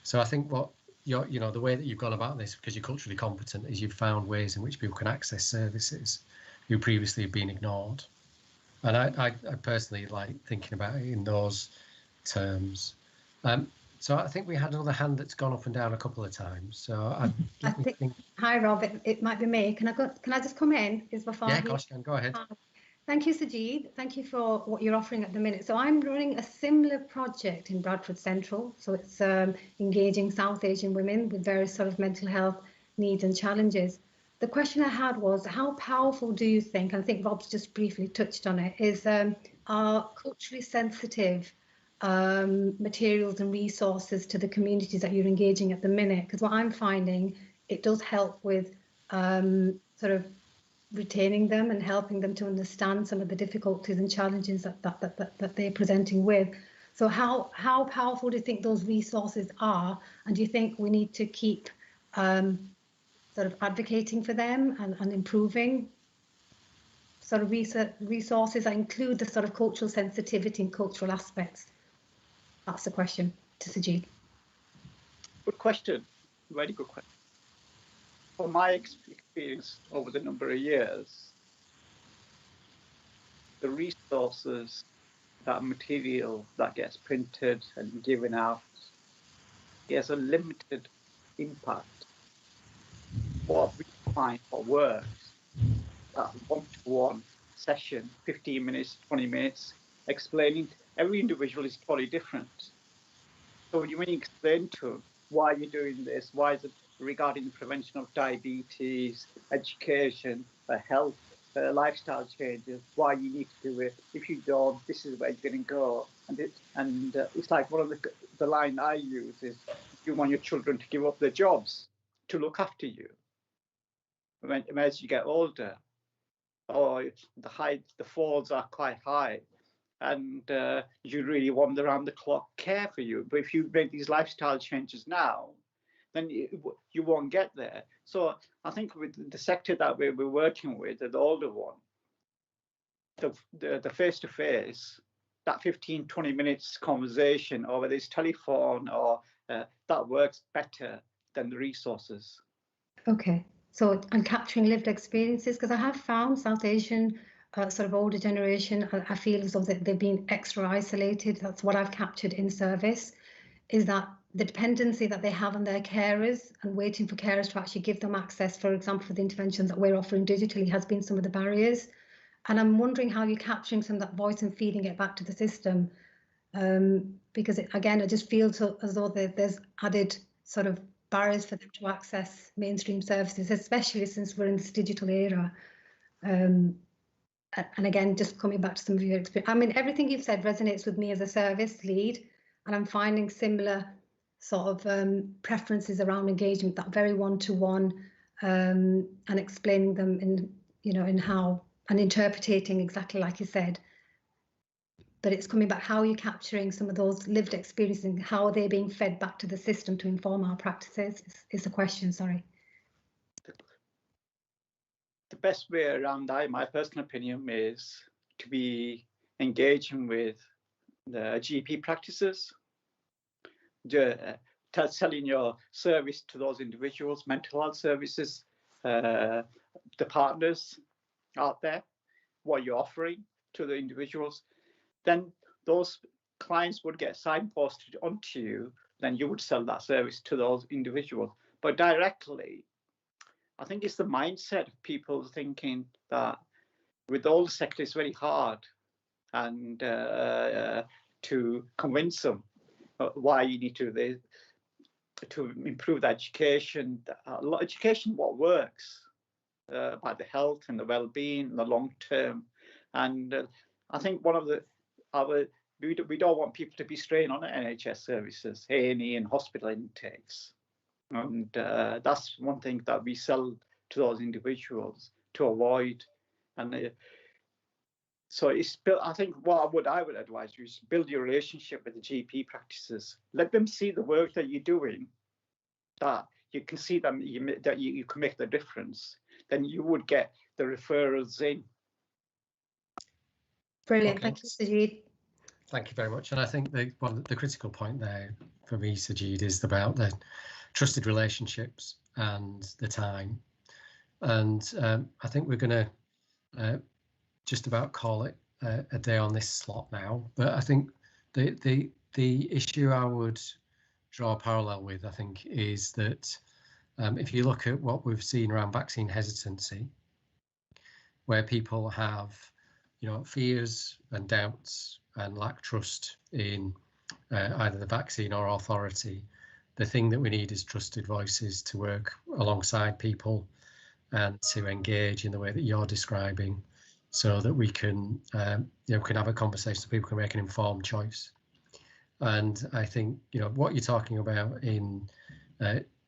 S1: So I think what you know, the way that you've gone about this, because you're culturally competent, is you've found ways in which people can access services who previously have been ignored. And I personally like thinking about it in those terms. So I think we had another hand that's gone up and down a couple of times. So
S13: I think. Hi, Rob. It might be me. Can I just come in? Is my phone?
S1: Yeah, of course you can. Go ahead.
S13: Thank you, Sajid. Thank you for what you're offering at the minute. So I'm running a similar project in Bradford Central. So it's engaging South Asian women with various sort of mental health needs and challenges. The question I had was, how powerful do you think, and I think Rob's just briefly touched on it, is our culturally sensitive materials and resources to the communities that you're engaging at the minute? Because what I'm finding, it does help with sort of retaining them and helping them to understand some of the difficulties and challenges that they're presenting with. So how powerful do you think those resources are? And do you think we need to keep sort of advocating for them and improving sort of resources that include the sort of cultural sensitivity and cultural aspects? That's the question to Sajid.
S9: Good question. Very good question. From my experience over the number of years, the resources, that material that gets printed and given out, has a limited impact. What we find what works, that one-to-one session, 15 minutes, 20 minutes, explaining, every individual is totally different. So when you explain to them why you're doing this, why is it regarding the prevention of diabetes, education, health, lifestyle changes, why you need to do it. If you don't, this is where you're going to go. And it's like one of the line I use is, you want your children to give up their jobs to look after you as you get older, or the falls are quite high, and you really want around the clock care for you. But if you make these lifestyle changes now, then you won't get there. So I think with the sector that we're working with, the older one, the face-to-face, that 15, 20 minutes conversation, or whether it's telephone, or that works better than the resources.
S13: Okay, so I'm capturing lived experiences, because I have found South Asian sort of older generation, I feel as though they've been extra isolated. That's what I've captured in service, is that the dependency that they have on their carers and waiting for carers to actually give them access, for example, for the interventions that we're offering digitally, has been some of the barriers. And I'm wondering how you're capturing some of that voice and feeding it back to the system. Because again, I just feel as though there's added sort of barriers for them to access mainstream services, especially since we're in this digital era. And again, just coming back to some of your experience, I mean, everything you've said resonates with me as a service lead, and I'm finding similar sort of preferences around engagement, that very one-to-one, and explaining them in how, and interpreting exactly like you said. But it's coming back, how are you capturing some of those lived experiences and how are they being fed back to the system to inform our practices is the question, sorry.
S9: The best way around that, in my personal opinion, is to be engaging with the GP practices, selling your service to those individuals, mental health services, the partners out there, what you're offering to the individuals. Then those clients would get signposted onto you, then you would sell that service to those individuals. But directly, I think it's the mindset of people thinking that with all the sector, it's very hard, and to convince them why you need to improve the education. Education, what works, about the health and the well-being, the long term. And I think one of we don't want people to be straying on NHS services, A&E and hospital intakes. And that's one thing that we sell to those individuals to avoid. And so it's built. I think what I would advise you is build your relationship with the GP practices. Let them see the work that you're doing, that you can see them, that you can make the difference. Then you would get the referrals in.
S13: Brilliant.
S1: Okay.
S13: Thank you, Sajid.
S1: Thank you very much. And I think the critical point there for me, Sajid, is about the trusted relationships and the time. And I think we're going to just about call it a day on this slot now. But I think the issue I would draw a parallel with, I think, is that if you look at what we've seen around vaccine hesitancy, where people have, fears and doubts and lack trust in either the vaccine or authority, the thing that we need is trusted voices to work alongside people and to engage in the way that you're describing, so that we can, can have a conversation so people can make an informed choice. And I think, what you're talking about in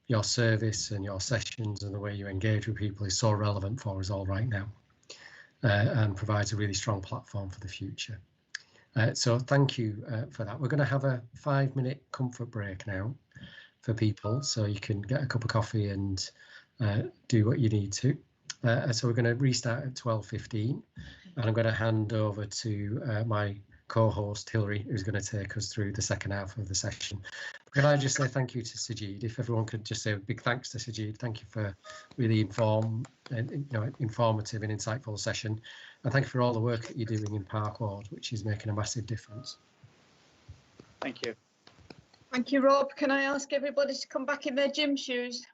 S1: your service and your sessions and the way you engage with people is so relevant for us all right now, and provides a really strong platform for the future. So thank you for that. We're going to have a 5-minute comfort break now for people, so you can get a cup of coffee and do what you need to. So we're going to restart at 12:15, and I'm going to hand over to my co-host Hilary, who's going to take us through the second half of the session. Can I just say thank you to Sajid? If everyone could just say a big thanks to Sajid. Thank you for really informative and insightful session, and thank you for all the work that you're doing in Park Ward, which is making a massive difference.
S9: Thank you.
S2: Thank you, Rob. Can I ask everybody to come back in their gym shoes?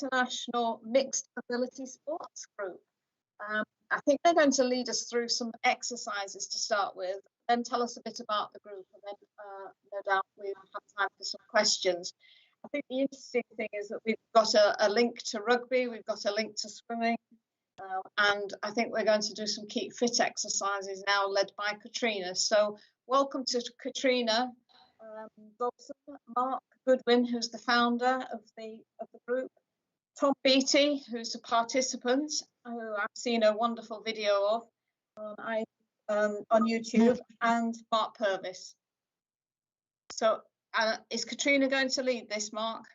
S2: International Mixed Ability Sports Group. I think they're going to lead us through some exercises to start with, then tell us a bit about the group, and then no doubt we'll have time for some questions. I think the interesting thing is that we've got a link to rugby, we've got a link to swimming, and I think we're going to do some keep fit exercises now, led by Katrina. So welcome to Katrina Dawson, Mark Goodwin, who's the founder of the group, Tom Beattie, who's a participant, who I've seen a wonderful video of on YouTube, and Mark Purvis. So is Katrina going to lead this, Mark?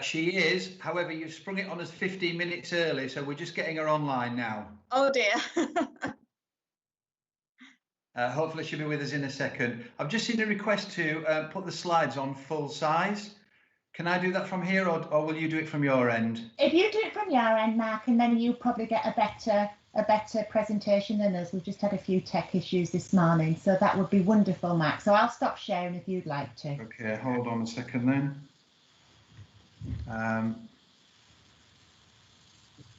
S14: She is. However, you've sprung it on us 15 minutes early, so we're just getting her online now.
S2: Oh dear.
S14: Hopefully she'll be with us in a second. I've just seen a request to put the slides on full size. Can I do that from here, or will you do it from your end?
S6: If you do it from your end, Mark, and then you probably get a better presentation than us. We've just had a few tech issues this morning, so that would be wonderful, Mark. So I'll stop sharing if you'd like to.
S14: Okay, hold on a second then.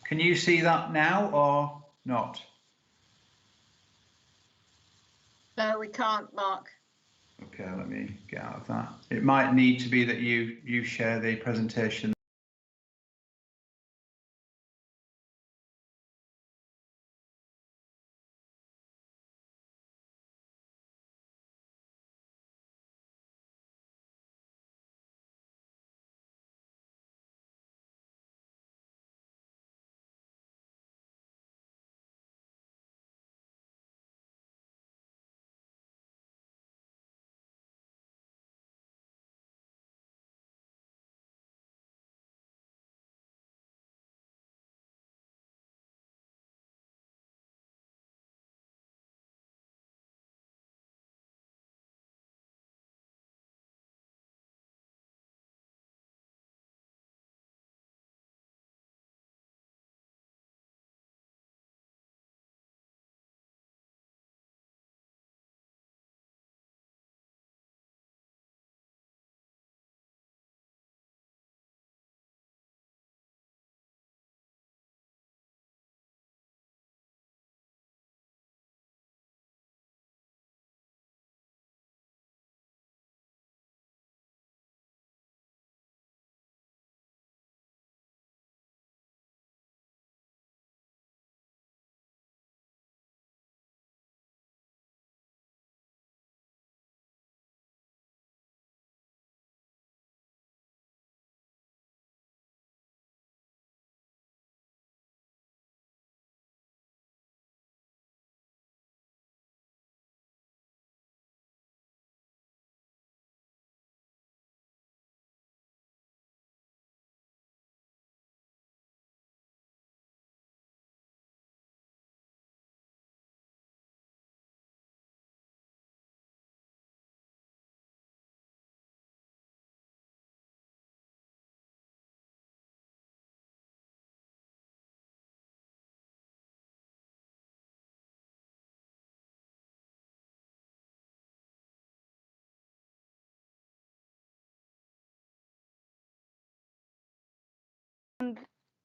S14: Can you see that now or not?
S2: No, we can't, Mark.
S14: Okay, let me get out of that. It might need to be that you share the presentation.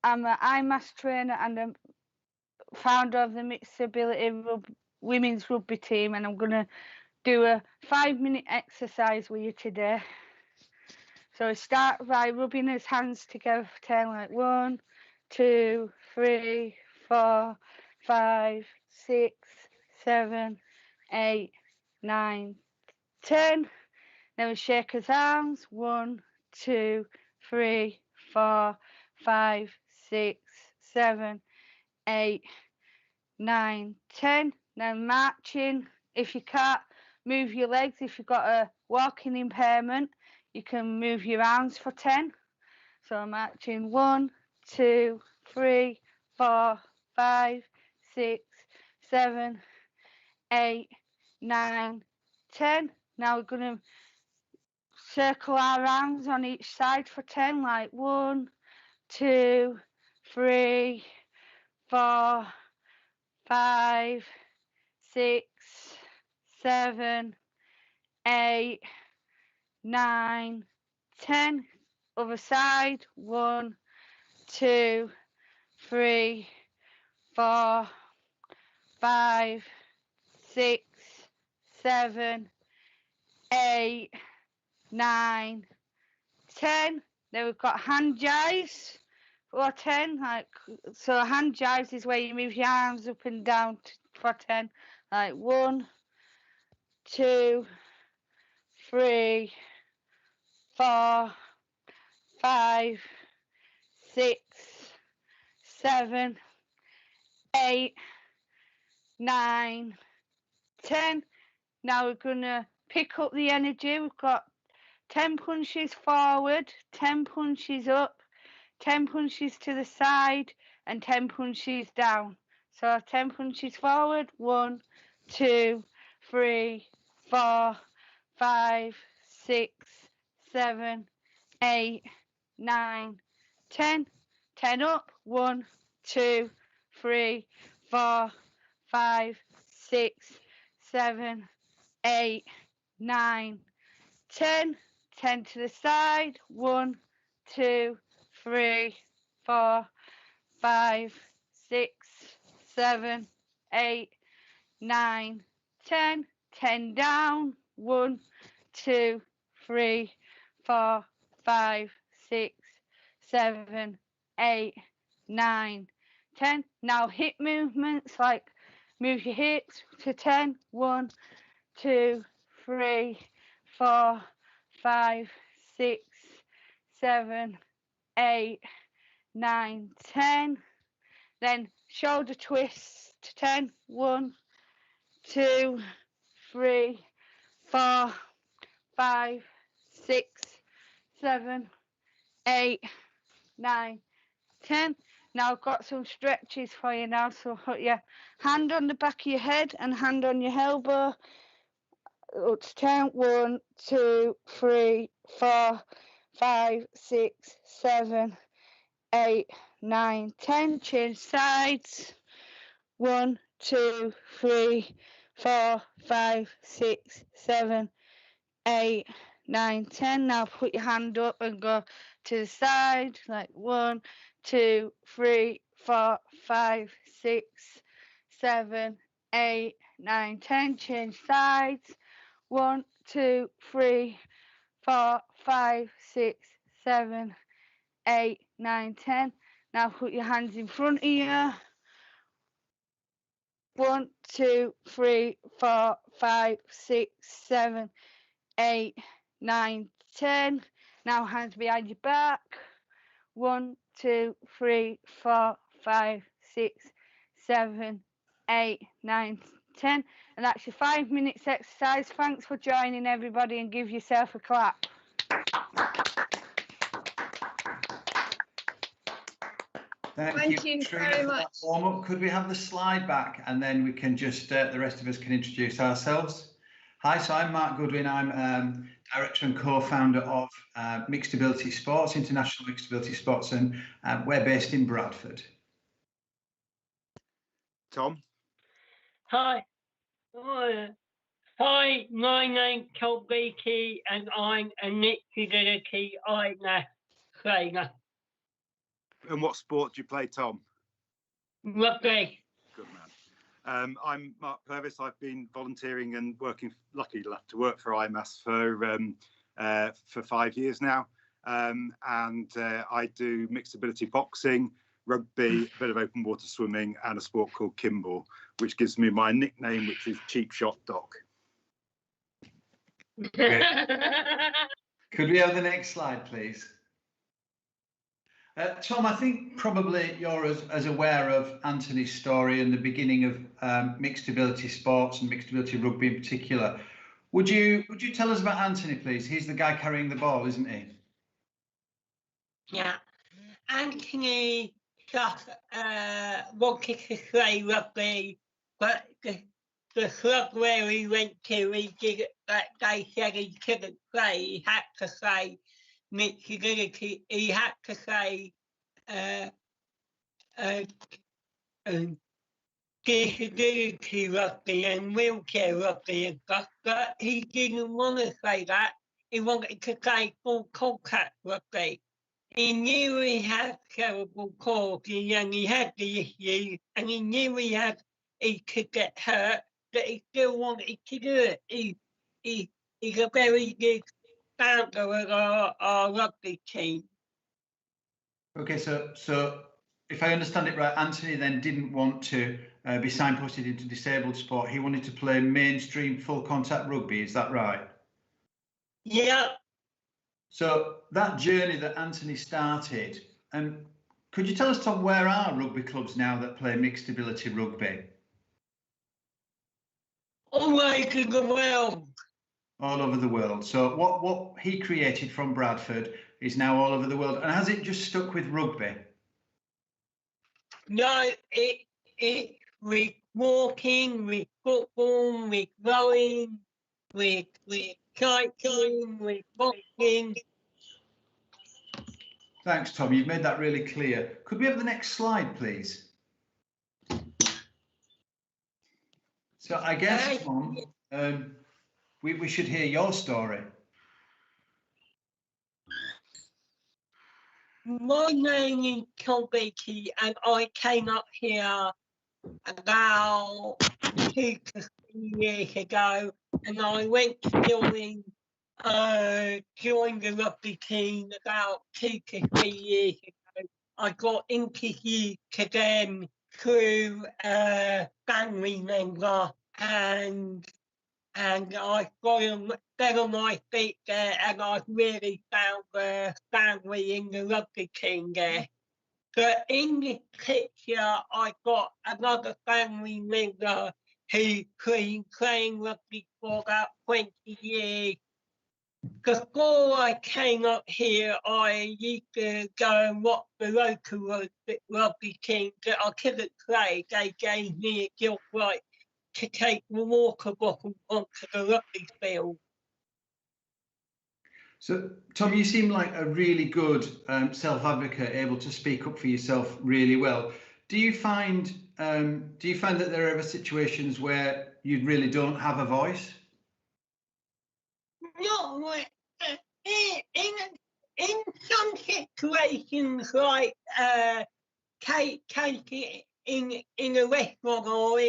S15: I'm an IMAS trainer and a founder of the Mixed Ability Women's Rugby team, and I'm going to do a 5-minute exercise with you today. So start by rubbing his hands together for 10, like 1, 2, 3, 4, 5, 6, 7, 8, 9, 10. Then we shake his arms. 1, 2, 3, 4, 5, 6, 7, 8, 9, 10. Then marching. If you can't move your legs, if you've got a walking impairment, you can move your arms for 10. So I'm marching 1, 2, 3, 4, 5, 6, 7, 8, 9, 10. Now we're going to circle our arms on each side for 10, like 1, 2, 3, 4, 5, 6, 7, 8, 9, 10. Other side, 1, 2, 3, 4, 5, 6, 7, 8, 9, 10. Then we've got hand jives for 10. Like, so hand jives is where you move your arms up and down for 10. Like 1, 2, 3, 4, 5, 6, 7, 8, 9, 10. Now we're gonna pick up the energy. We've got 10 punches forward, 10 punches up, 10 punches to the side, and 10 punches down. So 10 punches forward, 1, 2, 3, 4, 5, 6, 7, 8, 9, 10. 10 up, 1, 2, 3, 4, 5, 6, 7, 8, 9, 10. 10 to the side, 1, 2, 3, 4, 5, 6, 7, 8, 9, 10. 10 down, 1, 2, 3, 4, 5, 6, 7, 8, 9, 10. Now hip movements, like move your hips to 10. 1, 2, 3, 4, 5, 6, 7, 8, 9, 10. Then shoulder twist to 10. 1, 2, 3, 4, 5, 6, 7, 8, 9, 10. Now I've got some stretches for you now. So put your hand on the back of your head and hand on your elbow. Up to 10. 1, 2, 3, 4, 5, 6, 7, 8, 9, 10. Change sides. 1, 2, 3, 4, 5, 6, 7, 8, 9, 10. Now put your hand up and go to the side. Like 1, 2, 3, 4, 5, 6, 7, 8, 9, 10. Change sides. 1, 2, 3, 4, 5, 6, 7, 8, 9, 10. Now put your hands in front of you. 1, 2, 3, 4, 5, 6, 7, 8, 9, 10. Now hands behind your back. 1, 2, 3, 4, 5, 6, 7, 8, 9, 10. And that's your 5 minutes exercise. Thanks for joining, everybody, and give yourself a clap.
S14: Thank you very much. Warm-up. Could we have the slide back, and then we can just the rest of us can introduce ourselves. Hi, so I'm Mark Goodwin. I'm director and co-founder of Mixed Ability Sports, International Mixed Ability Sports, and we're based in Bradford.
S16: Tom.
S17: Hi. Hi, my name's Tom Beakey, and I'm a mixed ability IMAS trainer.
S16: And what sport do you play, Tom?
S17: Rugby.
S16: Good man. I'm Mark Purvis. I've been volunteering and working, lucky enough to work for IMAS for 5 years now. And I do mixed ability boxing, rugby, a bit of open water swimming, and a sport called Kimball, which gives me my nickname, which is Cheap Shot Dog.
S14: Could we have the next slide, please? Tom, I think probably you're as aware of Anthony's story and the beginning of mixed ability sports and mixed ability rugby in particular. Would you tell us about Anthony, please? He's the guy carrying the ball, isn't he?
S17: Yeah. Anthony just wanted to play rugby, but the club where he went to, they said he couldn't play. He had to play mixed ability. He had to play disability rugby and wheelchair rugby and stuff, but he didn't want to play that. He wanted to play full contact rugby. he knew he had cerebral palsy and he had the issue, and he knew he could get hurt, but he still wanted to do it. He's a very good founder of our rugby team.
S14: Okay, so if I understand it right, Anthony then didn't want to be signposted into disabled sport. He wanted to play mainstream full contact rugby. Is that right?
S17: Yeah.
S14: So that journey that Anthony started, could you tell us, Tom, where are rugby clubs now that play mixed ability rugby?
S17: All over the world.
S14: All over the world. So what he created from Bradford is now all over the world. And has it just stuck with rugby?
S17: No, with walking, with football, with rowing, with cycling, with boxing.
S14: Thanks, Tom. You've made that really clear. Could we have the next slide, please? So I guess, Tom, we should hear your story.
S17: My name is Tom Beatty, and I came up here about 2 to 3 years ago, and I went to join the rugby team about 2 to 3 years ago. I got introduced to them through a family member, and I got on my feet there, and I really found the family in the rugby team there. But in this picture, I got another family member who's been playing rugby for about 20 years. Before I came up here, I used to go and watch the local rugby team that I couldn't play. They gave me a guilt right to take the water bottle onto the rugby field.
S14: So, Tom, you seem like a really good self-advocate, able to speak up for yourself really well. Do you find that there are ever situations where you really don't have a voice?
S17: No, in some situations, like take it in a restaurant or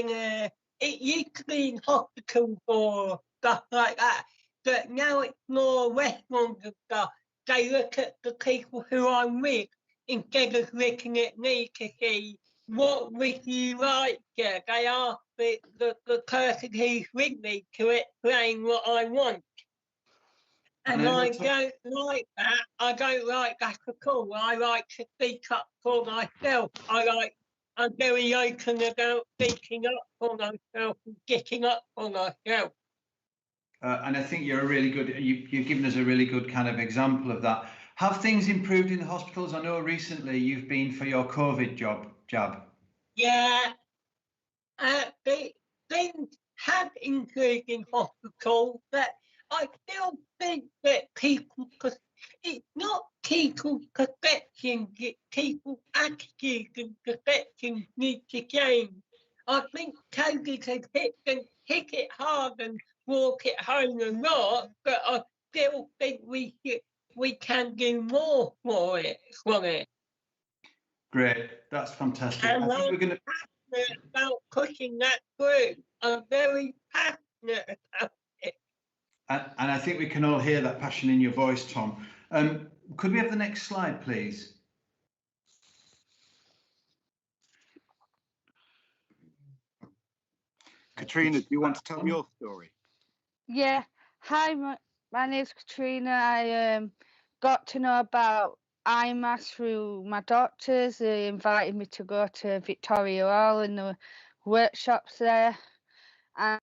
S17: it used to be in hospitals or stuff like that, but now it's more restaurants and stuff. They look at the people who I'm with instead of looking at me to see what would you like. They ask the person who's with me to explain what I want. And I don't like that. I don't like that at all. I like to speak up for myself. I'm very open about speaking up for myself and getting up for myself.
S14: And I think you're a really good, you've given us a really good kind of example of that. Have things improved in the hospitals? I know recently you've been for your COVID jab.
S17: Yeah, things have improved in hospitals, but I still think that it's not people's perceptions, it's people's attitudes and perceptions need to change. I think COVID has hit it hard and walk it home a lot, but I still think we can do more for it.
S14: Great, that's fantastic.
S17: And
S14: I think we're going to
S17: passionate about pushing that through. I'm very passionate about it.
S14: And I think we can all hear that passion in your voice, Tom. Could we have the next slide, please?
S16: Katrina, do you want to tell your story?
S15: Yeah. Hi, my name's Katrina. I got to know about IMAS through my doctors. They invited me to go to Victoria Hall and the workshops there. And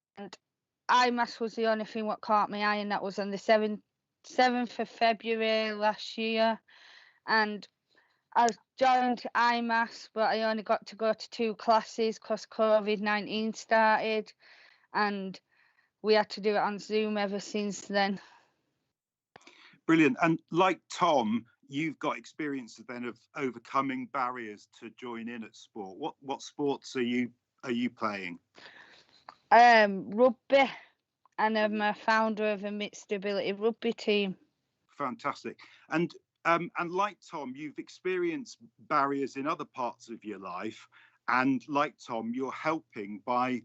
S15: IMAS was the only thing what caught my eye, and that was on the 7th of February last year. And I joined IMAS, but I only got to go to 2 classes because COVID-19 started, and we had to do it on Zoom ever since then.
S16: Brilliant. And like Tom, you've got experience then of overcoming barriers to join in at sport. What sports are you playing?
S15: Rugby, and I'm a founder of a mixed ability rugby team.
S16: Fantastic. And And like Tom, you've experienced barriers in other parts of your life, and like Tom, you're helping by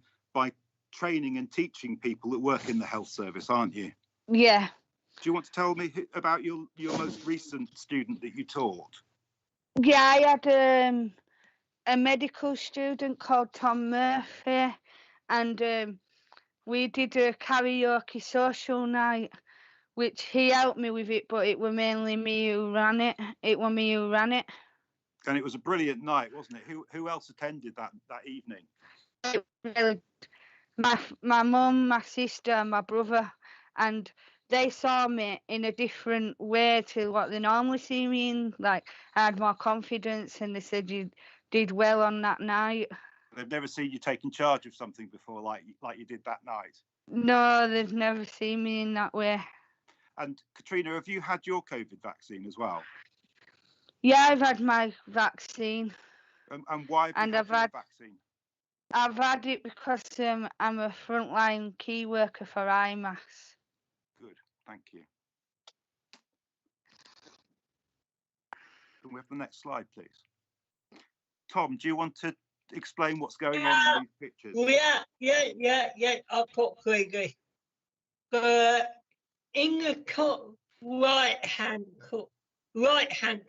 S16: training and teaching people that work in the health service, aren't you?
S15: Yeah.
S16: Do you want to tell me about your most recent student that you taught?
S15: Yeah, I had a medical student called Tom Murphy, and we did a karaoke social night, which he helped me with it, but it were mainly me who ran it.
S16: And it was a brilliant night, wasn't it? Who else attended that evening?
S15: My mum, my sister, and my brother, and they saw me in a different way to what they normally see me in. Like, I had more confidence, and they said you did well on that night.
S16: They've never seen you taking charge of something before, like you did that night.
S15: No, they've never seen me in that way.
S16: And Katrina, have you had your COVID vaccine as well?
S15: Yeah, I've had my vaccine.
S16: And why have you had your vaccine?
S15: I've had it because I'm a frontline key worker for IMAS.
S16: Good, thank you. Can we have the next slide, please? Tom, do you want to explain what's going on in these pictures?
S17: Yeah, I'll talk quickly. In the top right-hand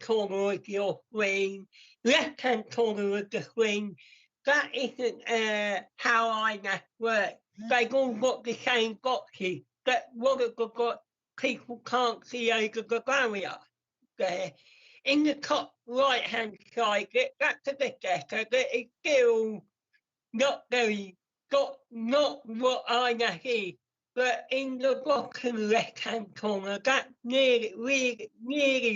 S17: corner of your screen, left-hand corner of the screen, that isn't how IMAS works. They've all got the same boxes, but what have got people can't see over the barrier there. In the top right-hand side, that's a bit better, but it's still not what IMAS is. But in the bottom left-hand corner, that's nearly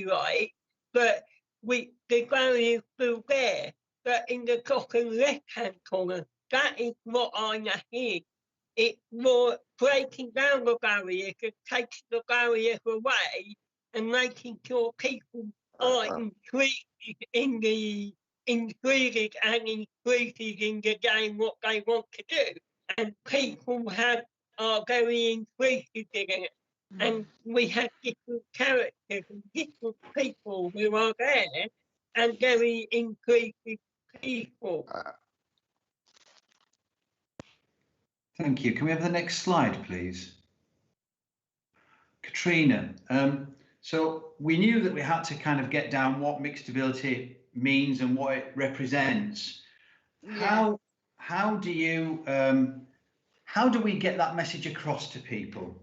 S17: right, but the barrier is still there. But in the bottom left-hand corner, that is what IMAS is. It's more breaking down the barriers and taking the barriers away and making sure people are included in the game what they want to do, and people are very inclusive in it. And we have different characters and different people who are there, and very inclusive people.
S14: Thank you. Can we have the next slide, please? Katrina, so we knew that we had to kind of get down what mixed ability means and what it represents. Yeah. How do we get that message across to people?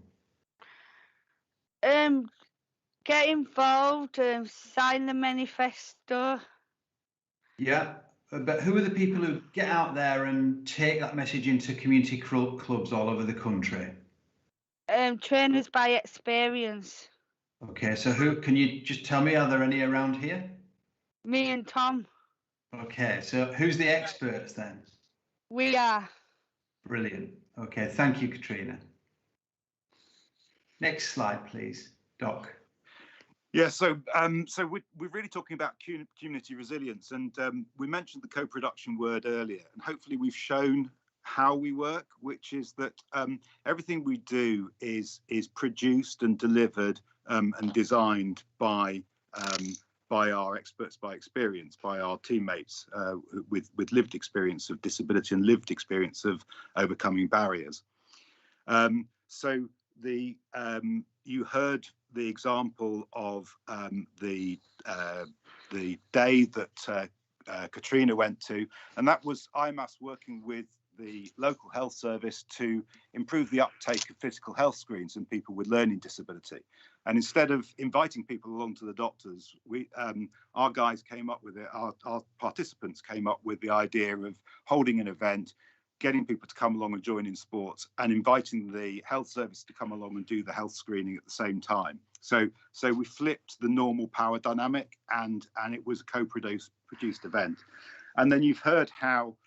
S15: Get involved, sign the manifesto.
S14: Yeah, but who are the people who get out there and take that message into community clubs all over the country?
S15: Trainers by experience.
S14: Okay, so who can you just tell me? Are there any around here?
S15: Me and Tom.
S14: Okay, so who's the experts then?
S15: We are.
S14: Brilliant. Okay, thank you, Katrina. Next slide, please, Doc.
S16: Yeah, so we're really talking about community resilience, and we mentioned the co-production word earlier, and hopefully we've shown how we work, which is that everything we do is produced and delivered and designed by our experts by experience, by our teammates with lived experience of disability and lived experience of overcoming barriers. So you heard the example of the day that Katrina went to, and that was IMAS working with the local health service to improve the uptake of physical health screens in people with learning disability. And instead of inviting people along to the doctors, our guys came up with it, our participants came up with the idea of holding an event, getting people to come along and join in sports, and inviting the health service to come along and do the health screening at the same time. So we flipped the normal power dynamic, and it was a co-produced event. And then you've heard how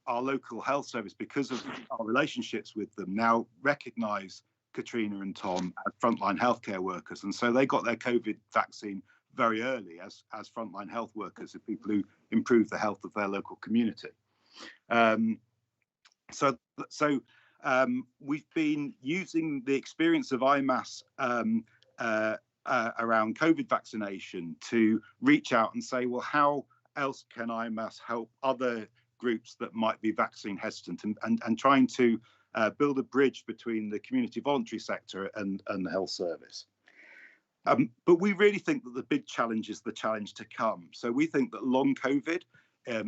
S16: our local health service, because of our relationships with them, now recognise Katrina and Tom as frontline healthcare workers, and so they got their COVID vaccine very early as frontline health workers, of people who improve the health of their local community. So we've been using the experience of IMAS around COVID vaccination to reach out and say, well, how else can IMAS help other groups that might be vaccine hesitant, and trying to build a bridge between the community voluntary sector and the health service. But we really think that the big challenge is the challenge to come. So we think that long COVID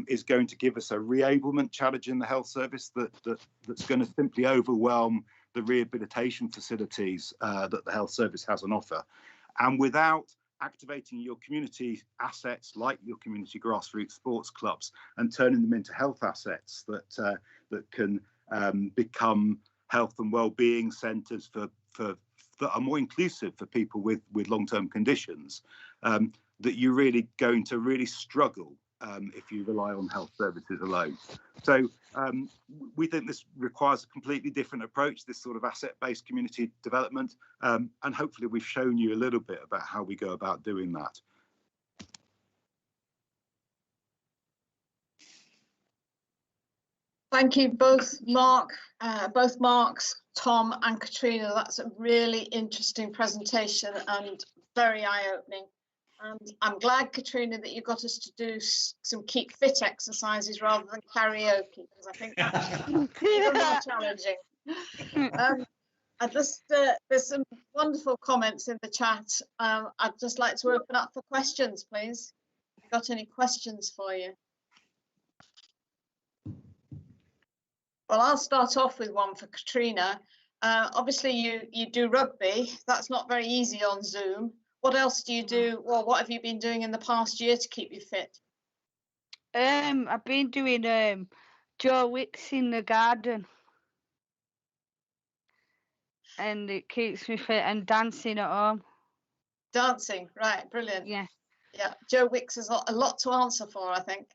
S16: is going to give us a reablement challenge in the health service that's going to simply overwhelm the rehabilitation facilities that the health service has on offer. And without activating your community assets like your community grassroots sports clubs and turning them into health assets that can become health and well-being centres that are more inclusive for people with long-term conditions, that you're really going to really struggle if you rely on health services alone. So we think this requires a completely different approach, this sort of asset-based community development, and hopefully we've shown you a little bit about how we go about doing that.
S2: Thank you both, Marks, Tom and Katrina. That's a really interesting presentation and very eye-opening. And I'm glad, Katrina, that you got us to do some keep fit exercises rather than karaoke, because I think that's even more challenging. There's some wonderful comments in the chat. I'd just like to open up for questions, please. Got any questions for you? Well, I'll start off with one for Katrina. Obviously, you do rugby. That's not very easy on Zoom. What else do you do? Well, what have you been doing in the past year to keep you fit?
S15: I've been doing Joe Wicks in the garden, and it keeps me fit, and dancing at home. Dancing,
S2: right? Brilliant.
S15: Yeah.
S2: Yeah, Joe Wicks has a lot to answer for, I think.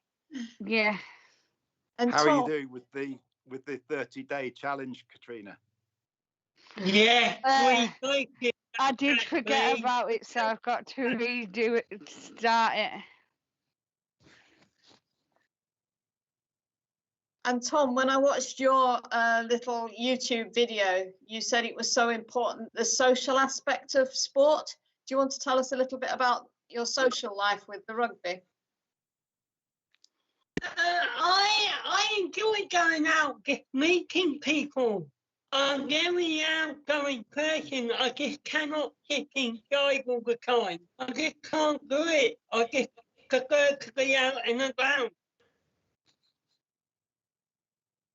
S15: Yeah.
S2: And
S16: how
S2: Tom,
S16: are you doing with the 30-day challenge, Katrina?
S17: Yeah,
S15: I did forget about it, so I've got to redo it, start it.
S2: And Tom, when I watched your little YouTube video, you said it was so important, the social aspect of sport. Do you want to tell us a little bit about your social life with the rugby?
S17: I enjoy going out, just meeting people. I'm very outgoing person. I just cannot sit inside all the time. I just can't do it. I just prefer to be out and about.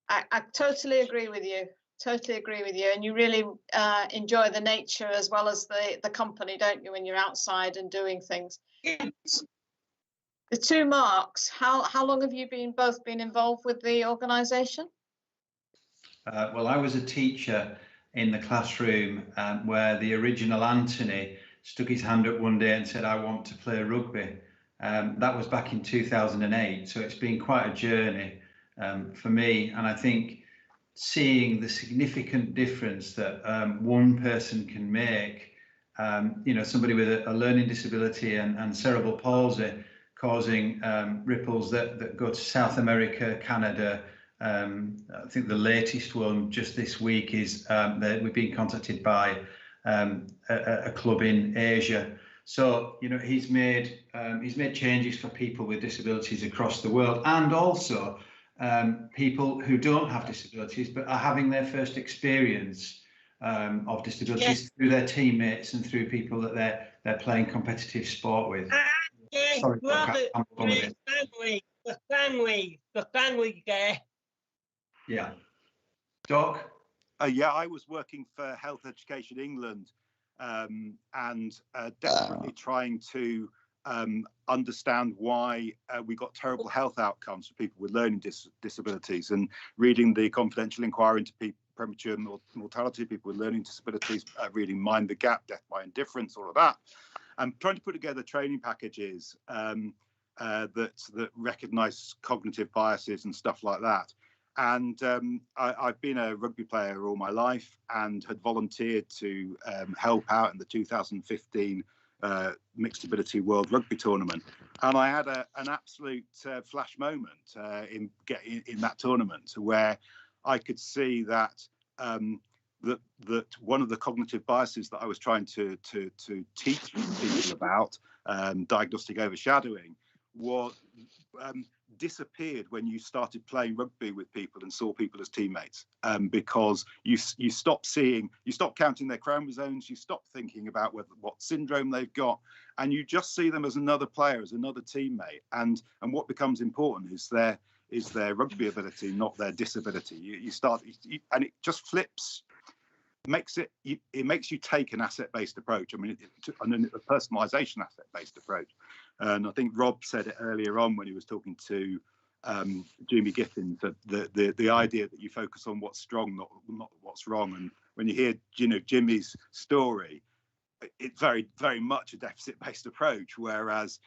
S2: I totally agree with you. Totally agree with you. And you really enjoy the nature as well as the company, don't you, when you're outside and doing things? Yes. The two Marks, how long have you both been involved with the organisation?
S14: Well, I was a teacher in the classroom where the original Anthony stuck his hand up one day and said, I want to play rugby. That was back in 2008. So it's been quite a journey for me. And I think seeing the significant difference that one person can make, somebody with a learning disability and cerebral palsy causing ripples that go to South America, Canada. I think the latest one just this week is that we've been contacted by a club in Asia. So he's made changes for people with disabilities across the world, and also people who don't have disabilities but are having their first experience of disabilities through their teammates and through people that they're playing competitive sport with. Sorry,
S17: the family there.
S14: Yeah. Doc?
S16: Yeah, I was working for Health Education England and desperately trying to understand why we got terrible health outcomes for people with learning disabilities, and reading the confidential inquiry into premature mortality of people with learning disabilities, reading Mind the Gap, Death by Indifference, all of that. I'm trying to put together training packages that recognise cognitive biases and stuff like that. And I've been a rugby player all my life and had volunteered to help out in the 2015 Mixed Ability World Rugby Tournament. And I had an absolute flash moment in that tournament where I could see that that one of the cognitive biases that I was trying to teach people about, diagnostic overshadowing, was disappeared when you started playing rugby with people and saw people as teammates, because you stop counting their chromosomes, you stop thinking about what syndrome they've got, and you just see them as another player, as another teammate. And what becomes important is their rugby ability, not their disability. And it just flips. It makes you take an asset-based approach. I mean, a personalisation asset-based approach. And I think Rob said it earlier on when he was talking to Jimmy Giffin, that the idea that you focus on what's strong, not what's wrong. And when you hear Jimmy's story, it's very, very much a deficit-based approach. Whereas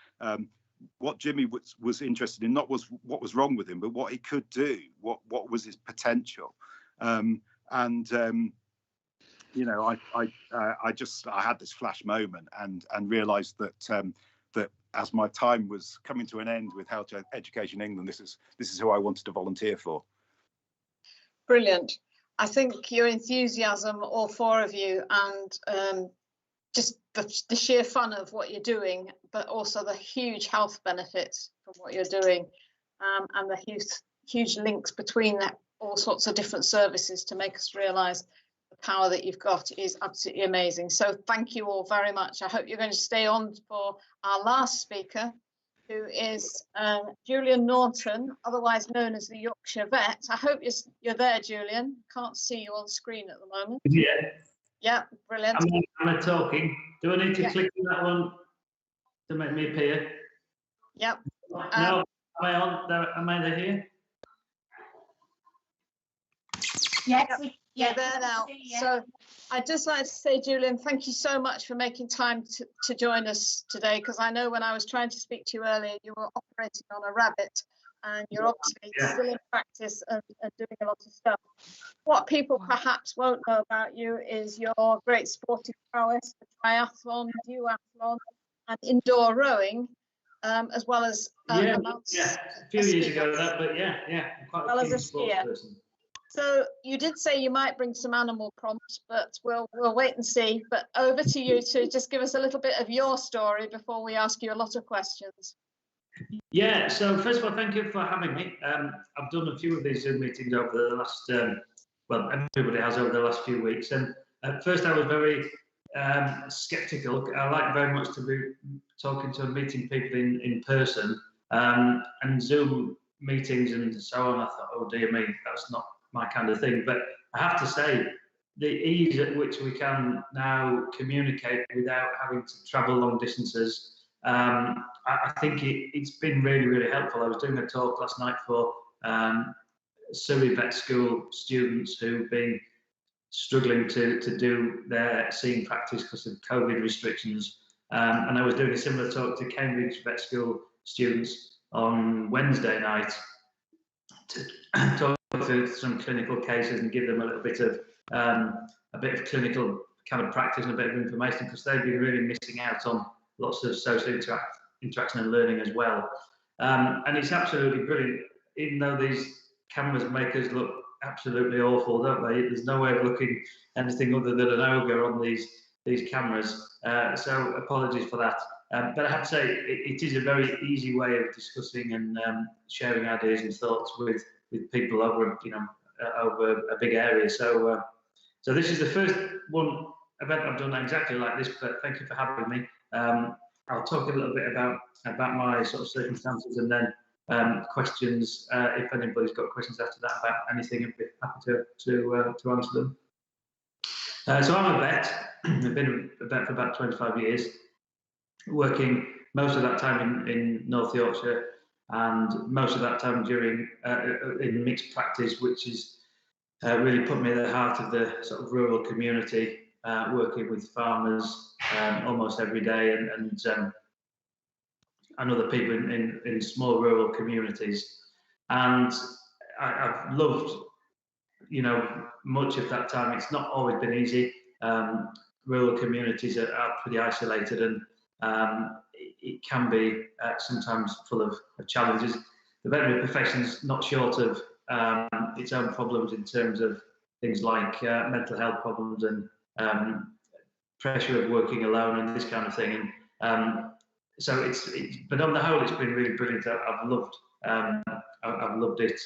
S16: what Jimmy was interested in not was what was wrong with him, but what he could do, what was his potential. I had this flash moment and realised that as my time was coming to an end with Health Education England, this is who I wanted to volunteer for.
S2: Brilliant. I think your enthusiasm, all four of you, and just the sheer fun of what you're doing, but also the huge health benefits from what you're doing, and the huge links between all sorts of different services to make us realise the power that you've got is absolutely amazing. So thank you all very much. I hope you're going to stay on for our last speaker, who is Julian Norton, otherwise known as the Yorkshire Vet. I hope you're there, Julian. Can't see you on screen at the moment.
S18: Yeah.
S2: Yeah, brilliant.
S18: Am I talking? Do I need to click on that one to make me appear?
S2: Yep.
S18: No, am I on? Am I there here?
S6: Yes.
S2: Yeah, there now. So I'd just like to say, Julian, thank you so much for making time to join us today, because I know when I was trying to speak to you earlier, you were operating on a rabbit, and you're obviously still in practice and doing a lot of stuff. What people perhaps won't know about you is your great sporting prowess, triathlon, duathlon, and indoor rowing, as well as
S18: a few years ago that, but yeah, I'm quite
S2: well
S18: a
S2: as a
S18: sports
S2: skier.
S18: person.
S2: So you did say you might bring some animal prompts, but we'll wait and see. But over to you to just give us a little bit of your story before we ask you a lot of questions.
S18: Yeah, so first of all, thank you for having me. I've done a few of these Zoom meetings over the last, well, everybody has over the last few weeks. And at first I was very sceptical. I like very much to be talking to and meeting people in person, and Zoom meetings and so on. I thought, oh dear me, that's not my kind of thing. But I have to say, the ease at which we can now communicate without having to travel long distances, I think it's been really, really helpful. I was doing a talk last night for Surrey Vet School students who've been struggling to do their seeing practice because of COVID restrictions. And I was doing a similar talk to Cambridge Vet School students on Wednesday night to talk through some clinical cases and give them a little bit of clinical kind of practice and a bit of information, because they've been really missing out on lots of social interaction and learning as well. And it's absolutely brilliant, even though these cameras make us look absolutely awful, don't they? There's no way of looking anything other than an ogre on these cameras. So apologies for that. But I have to say, it is a very easy way of discussing and sharing ideas and thoughts with people over, over a big area. So this is the first event I've done exactly like this, but thank you for having me. I'll talk a little bit about my sort of circumstances, and then questions, if anybody's got questions after that about anything, I'd be happy to answer them. So I'm a vet. I've been a vet for about 25 years, working most of that time in North Yorkshire, and most of that time during in mixed practice, which is really put me at the heart of the sort of rural community, working with farmers almost every day, and other people in small rural communities. And I've loved, much of that time. It's not always been easy. Rural communities are pretty isolated, and it can be sometimes full of challenges. The veterinary profession's not short of its own problems in terms of things like mental health problems and pressure of working alone and this kind of thing. And so but on the whole, it's been really brilliant. I've loved it.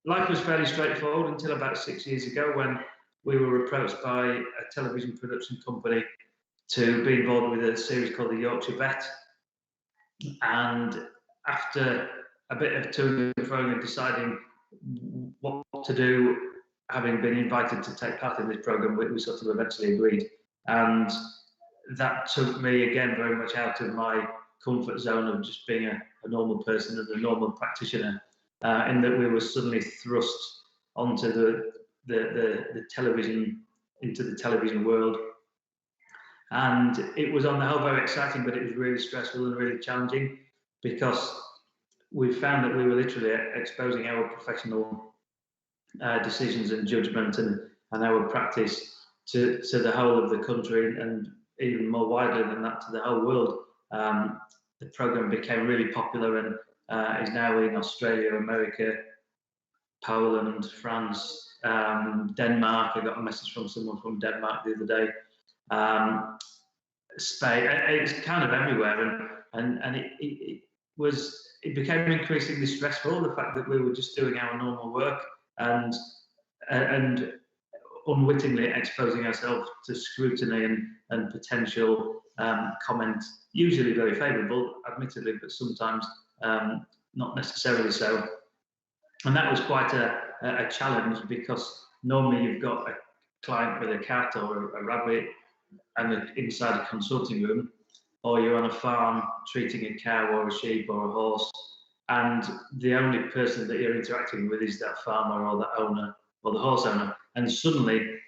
S18: Life was fairly straightforward until about 6 years ago when we were approached by a television production company to be involved with a series called the Yorkshire Vet. And after a bit of to and fro and deciding what to do, having been invited to take part in this programme, we sort of eventually agreed. And that took me again very much out of my comfort zone of just being a normal person and a normal practitioner, in that we were suddenly thrust onto the television, into the television world. And it was on the whole very exciting, but it was really stressful and really challenging, because we found that we were literally exposing our professional decisions and judgment and our practice to the whole of the country, and even more widely than that, to the whole world. The programme became really popular and is now in Australia, America, Poland, France, Denmark. I got a message from someone from Denmark the other day. Spain. It's kind of everywhere, and it became increasingly stressful, the fact that we were just doing our normal work and unwittingly exposing ourselves to scrutiny and potential comment, usually very favourable, admittedly, but sometimes not necessarily so. And that was quite a challenge, because normally you've got a client with a cat or a rabbit and inside a consulting room, or you're on a farm treating a cow or a sheep or a horse, and the only person that you're interacting with is that farmer or the owner or the horse owner. And suddenly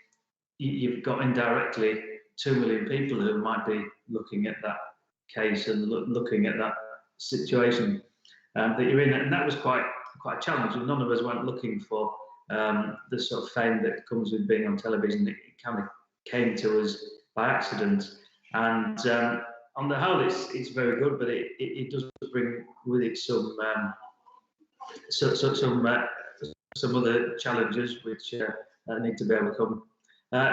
S18: you've got indirectly 2 million people who might be looking at that case and looking at that situation that you're in. And that was quite a challenge. And none of us went looking for the sort of fame that comes with being on television. It kind of came to us by accident. And on the whole, it's very good, but it does bring with it some other challenges which need to be overcome.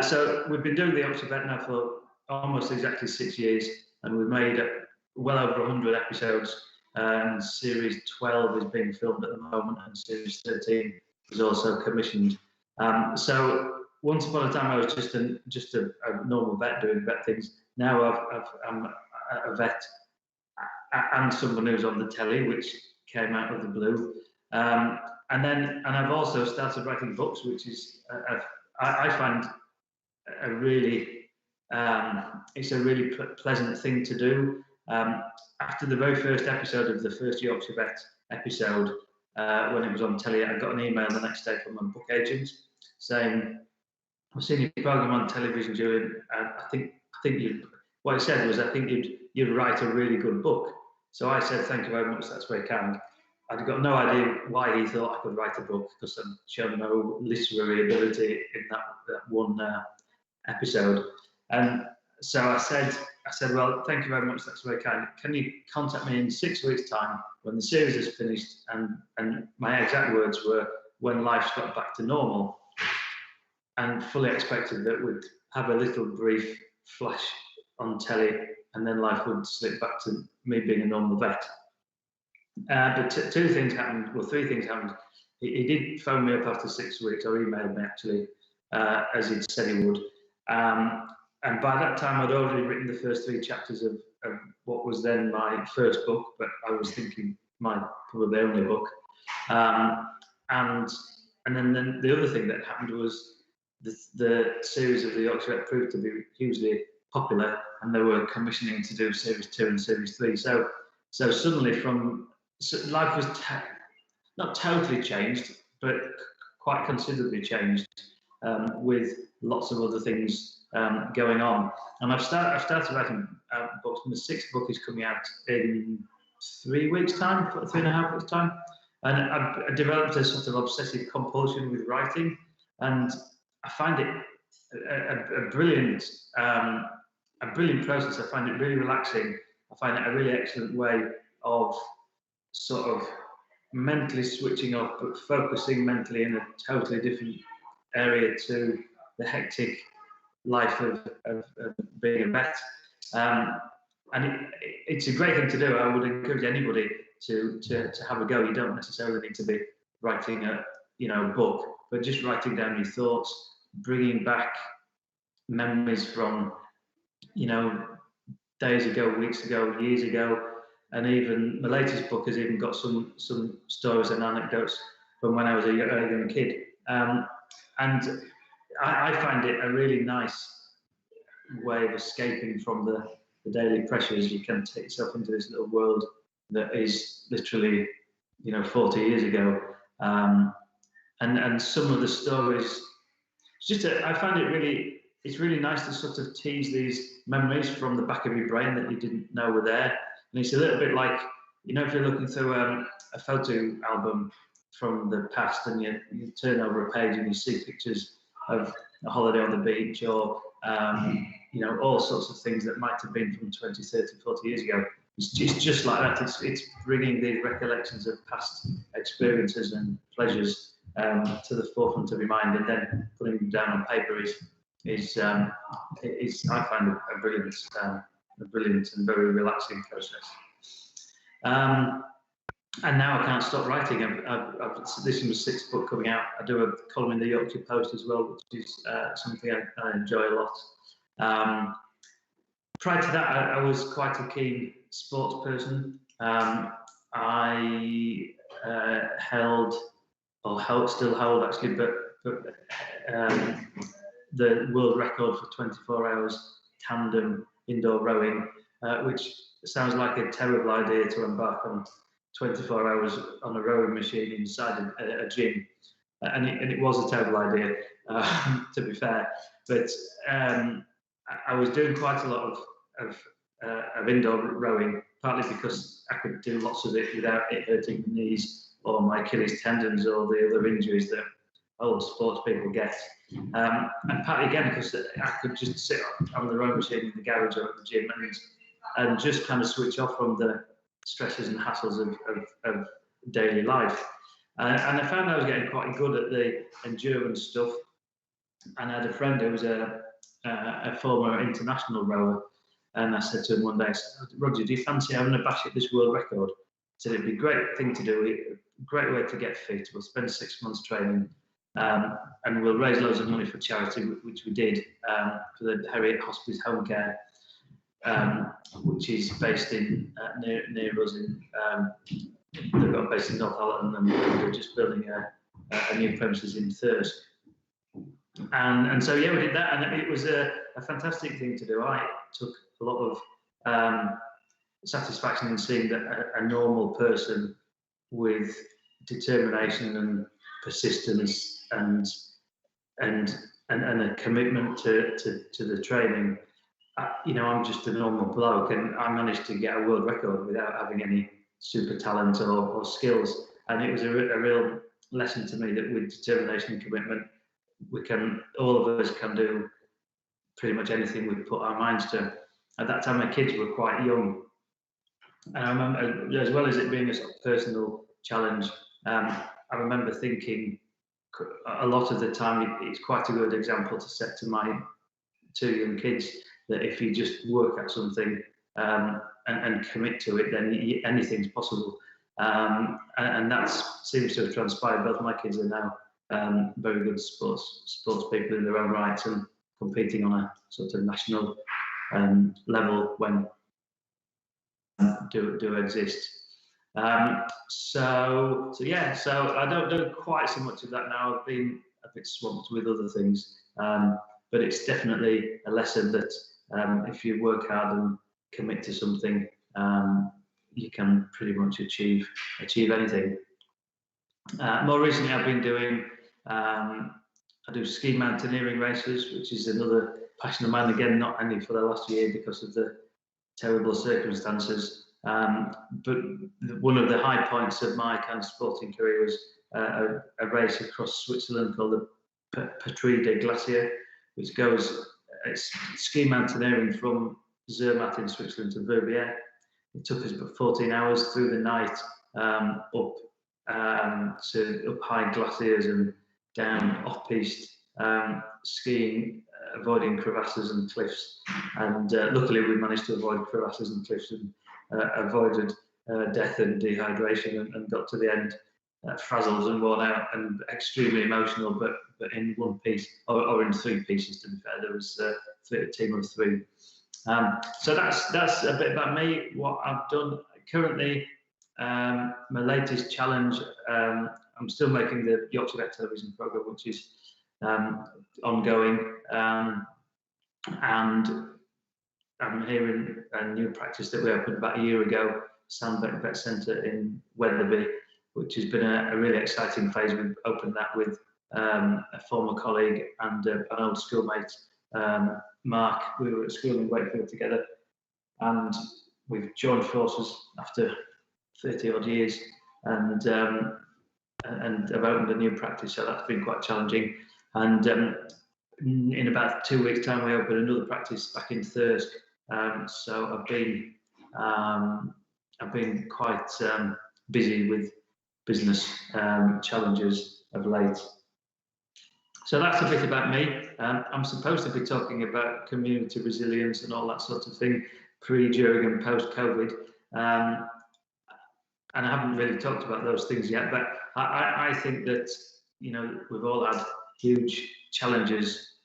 S18: So we've been doing the Yorkshire Vet now for almost exactly 6 years, and we've made well over 100 episodes. And series 12 is being filmed at the moment, and series 13 is also commissioned. So once upon a time, I was just a normal vet doing vet things. Now I'm a vet and someone who's on the telly, which came out of the blue. And I've also started writing books, which is I find a really it's a really pleasant thing to do. After the very first episode of the first Yorkshire Vet episode, when it was on telly, I got an email the next day from my book agent saying, "I've seen your programme on television, Julian. I think what it said was, I think you'd write a really good book." So I said, "Thank you very much, that's very kind." I'd got no idea why he thought I could write a book, because I'd shown no literary ability in that one episode. And so I said, "Well, thank you very much, that's very kind. Can you contact me in 6 weeks' time when the series is finished?" And my exact words were, "when life's got back to normal," and fully expected that we'd have a little brief flash on telly, and then life would slip back to me being a normal vet. But three things happened. He did phone me up after 6 weeks, or emailed me actually, as he'd said he would. And by that time, I'd already written the first 3 chapters of what was then my first book, but I was thinking my probably only book. And then the other thing that happened was the series of the Yorkshire Vet proved to be hugely popular, and they were commissioning to do series 2 and series 3. So suddenly, life was not totally changed, but quite considerably changed, with lots of other things going on. And I've started writing books, and the 6th book is coming out in 3 weeks' time, 3.5 weeks' time. And I developed a sort of obsessive compulsion with writing, and I find it a brilliant process. I find it really relaxing. I find it a really excellent way of sort of mentally switching off, but focusing mentally in a totally different area to the hectic life of being a vet. And it's a great thing to do. I would encourage anybody to have a go. You don't necessarily need to be writing a book, but just writing down your thoughts, bringing back memories from days ago, weeks ago, years ago, and even my latest book has even got some stories and anecdotes from when I was a young kid. And I find it a really nice way of escaping from the daily pressures. You can take yourself into this little world that is literally 40 years ago. And some of the stories, I find it's really nice to sort of tease these memories from the back of your brain that you didn't know were there. And it's a little bit like, if you're looking through a photo album from the past and you turn over a page and you see pictures of a holiday on the beach or, all sorts of things that might have been from 20, 30, 40 years ago. It's just like that. It's bringing these recollections of past experiences and pleasures to the forefront of your mind, and then putting them down on paper is I find a brilliant and very relaxing process. And now I can't stop writing. This is my 6th book coming out. I do a column in the Yorkshire Post as well, which is something I enjoy a lot. Prior to that, I was quite a keen sports person. I still hold actually, but the world record for 24 hours tandem indoor rowing, which sounds like a terrible idea to embark on 24 hours on a rowing machine inside a gym. And it was a terrible idea, to be fair. But I was doing quite a lot of indoor rowing, partly because I could do lots of it without it hurting my knees or my Achilles tendons or the other injuries that old sports people get. And partly again because I could just sit on the rowing machine in the garage or at the gym and just kind of switch off from the stresses and hassles of daily life. And I found I was getting quite good at the endurance stuff. And I had a friend who was a former international rower. And I said to him one day, Roger, do you fancy having a bash at this world record? I said, it'd be a great thing to do, a great way to get fit. We'll spend 6 months training and we'll raise loads of money for charity, which we did, for the Harrogate Hospice Home Care, which is based in near us they've got a base in Northallerton, and we're just building a new premises in Thurst. And so yeah, we did that, and it was a fantastic thing to do. I took a lot of satisfaction in seeing that a normal person with determination and persistence and a commitment to the training. I'm just a normal bloke, and I managed to get a world record without having any super talent or skills. And it was a real lesson to me that with determination and commitment, all of us can do pretty much anything we put our minds to. At that time, my kids were quite young, and I remember, as well as it being a sort of personal challenge, I remember thinking a lot of the time it's quite a good example to set to my 2 young kids that if you just work at something and commit to it, then anything's possible. And that seems to have transpired. Both my kids are now very good sports people in their own rights and competing on a sort of national level when do exist. So I don't do quite so much of that now. I've been a bit swamped with other things, but it's definitely a lesson that if you work hard and commit to something, you can pretty much achieve anything. More recently, I've been doing I do ski mountaineering races, which is another passion of mine. Again, not only for the last year because of the terrible circumstances, but one of the high points of my kind of sporting career was a race across Switzerland called the Petrida Glacier, which goes ski mountaineering from Zermatt in Switzerland to Verbier. It took us about 14 hours through the night up high glaciers and down off-piste skiing, avoiding crevasses and cliffs, and luckily we managed to avoid crevasses and cliffs and avoided death and dehydration, and got to the end frazzled and worn out and extremely emotional, but in one piece, or in 3 pieces, to be fair. There was a team of 3. So that's a bit about me, what I've done currently. My latest challenge, I'm still making the Yorkshire Vet television programme, which is ongoing, and I'm here in a new practice that we opened about a year ago, Sandbeck Vet Centre in Wetherby, which has been a really exciting phase. We've opened that with a former colleague and an old schoolmate, Mark. We were at school in Wakefield together, and we've joined forces after 30 odd years, and have opened a new practice, so that's been quite challenging. And in about 2 weeks' time, we open another practice back in Thirsk. So I've been quite busy with business challenges of late. So that's a bit about me. I'm supposed to be talking about community resilience and all that sort of thing, pre, during, and post-COVID. And I haven't really talked about those things yet, but I think that, you know, we've all had huge challenges,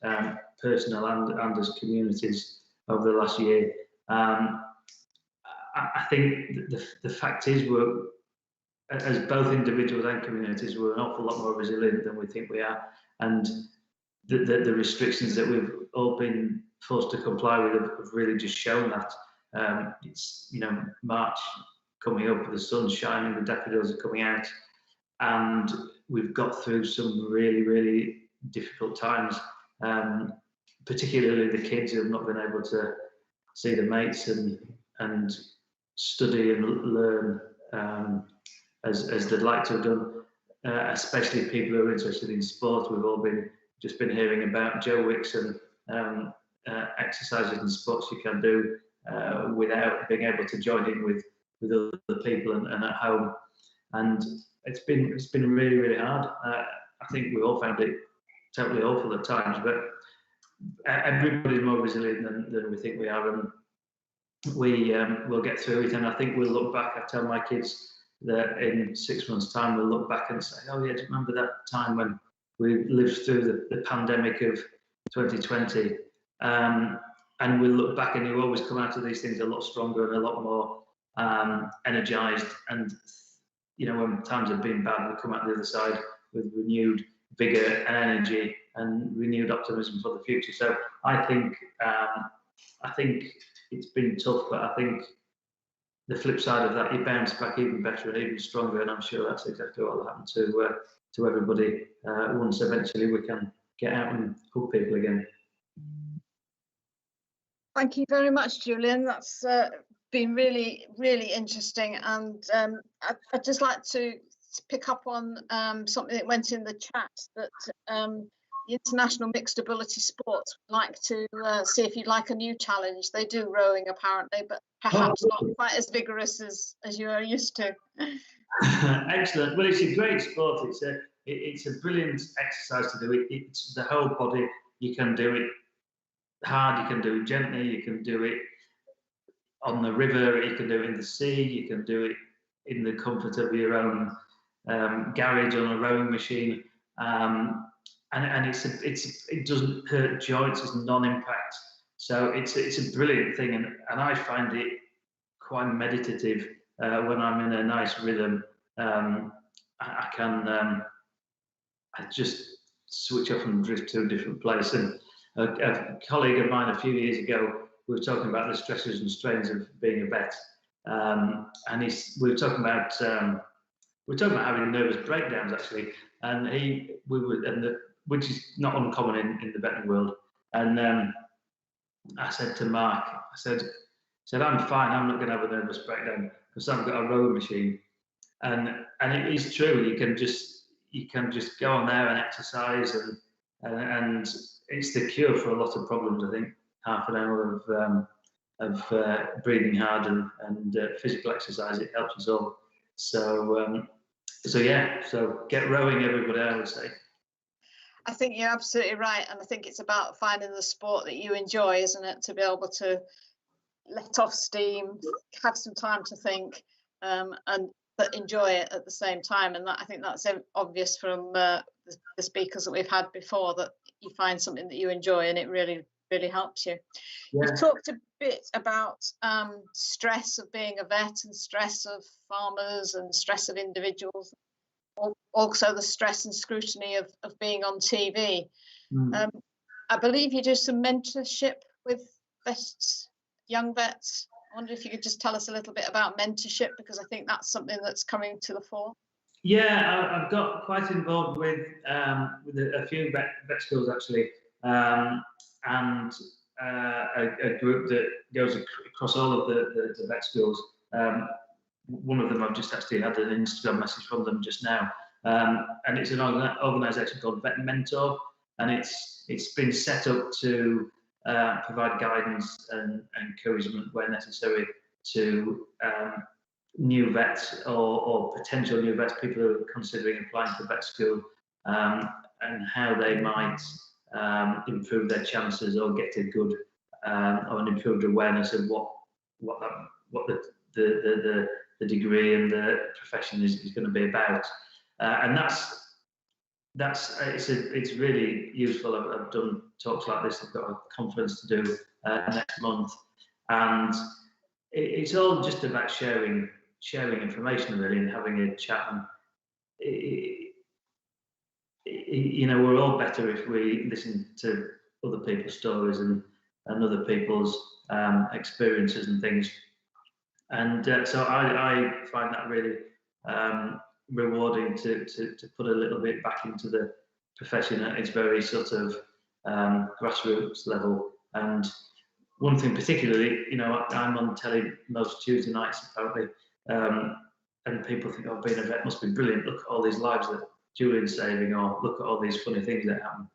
S18: personal and as communities, over the last year. I think the fact is, we're, as both individuals and communities, we're an awful lot more resilient than we think we are, and the restrictions that we've all been forced to comply with have really just shown that. It's, you know, March coming up, the sun's shining, the daffodils are coming out, and we've got through some really difficult times, particularly the kids who have not been able to see their mates and study and learn as they'd like to have done, especially people who are interested in sport. We've all just been hearing about Joe Wicks and exercises and sports you can do without being able to join in with other people and at home, and it's been really hard. I think we all found it totally awful at times, but everybody's more resilient than we think we are, and we will get through it. And I think we'll look back. I tell my kids that in 6 months' time we'll look back and say, oh yeah, do you remember that time when we lived through the pandemic of 2020? And we'll look back, and you always come out of these things a lot stronger and a lot more energized. And, you know, when times have been bad, we come out the other side with renewed vigor and energy and renewed optimism for the future. So I think it's been tough, but I think the flip side of that, you bounce back even better and even stronger, and I'm sure that's exactly what will happen to everybody once eventually we can get out and hug people again.
S2: Thank you very much, Julian. That's been really interesting, and I'd just like to pick up on something that went in the chat, that the International Mixed Ability Sports would like to see if you'd like a new challenge. They do rowing apparently, but perhaps not quite as vigorous as you are used to.
S18: Excellent. Well, it's a great sport. It's a brilliant exercise to do. It's the whole body. You can do it hard, you can do it gently, you can do it on the river, you can do it in the sea, you can do it in the comfort of your own garage on a rowing machine, and it doesn't hurt joints, it's non-impact, so it's a brilliant thing, and I find it quite meditative when I'm in a nice rhythm. I just switch off and drift to a different place. And a colleague of mine a few years ago, we were talking about the stresses and strains of being a vet, and we were talking about having nervous breakdowns actually, and which is not uncommon in the vetting world. And I said to Mark, I said I'm fine, I'm not going to have a nervous breakdown because I've got a rowing machine, and it is true. You can just go on there and exercise, and it's the cure for a lot of problems. I think half an hour of breathing hard and physical exercise, it helps us all. So yeah, so get rowing, everybody, I would say.
S2: I think you're absolutely right, and I think it's about finding the sport that you enjoy, isn't it? To be able to let off steam, have some time to think, and but enjoy it at the same time. And that, I think that's obvious from the speakers that we've had before, that you find something that you enjoy, and it really helps you.
S18: Yeah.
S2: You've talked a bit about stress of being a vet, and stress of farmers, and stress of individuals. Also the stress and scrutiny of being on TV. I believe you do some mentorship with vets, young vets. I wonder if you could just tell us a little bit about mentorship, because I think that's something that's coming to the fore.
S18: Yeah, I've got quite involved with a few vet schools actually, and a group that goes across all of the vet schools. One of them I've just actually had an Instagram message from them just now, and it's an organisation called Vet Mentor, and it's been set up to provide guidance and encouragement where necessary to new vets or potential new vets, people who are considering applying for vet school, and how they might improve their chances or get a good or an improved awareness of what the degree and the profession is going to be about, and it's really useful. I've done talks like this. I've got a conference to do next month, and it's all just about sharing information really, and having a chat. And you know, we're all better if we listen to other people's stories and other people's experiences and things. And so I find that really rewarding to put a little bit back into the profession at its very sort of grassroots level. And one thing particularly, you know, I'm on telly most Tuesday nights apparently, and people think, oh, being a vet must be brilliant. Look at all these lives that Julian's saving, or look at all these funny things that happen.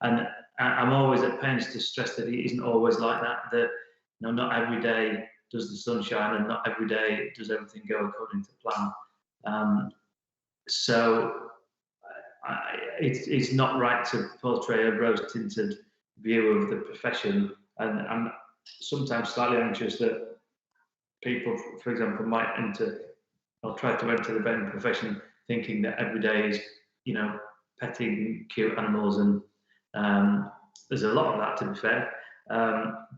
S18: And I'm always at pains to stress that it isn't always like that. That, you know, not every day does the sun shine, and not every day does everything go according to plan. So it's not right to portray a rose-tinted view of the profession, and I'm sometimes slightly anxious that people, for example, might enter or try to enter the veterinary profession thinking that every day is, you know, petting cute animals, and there's a lot of that, to be fair.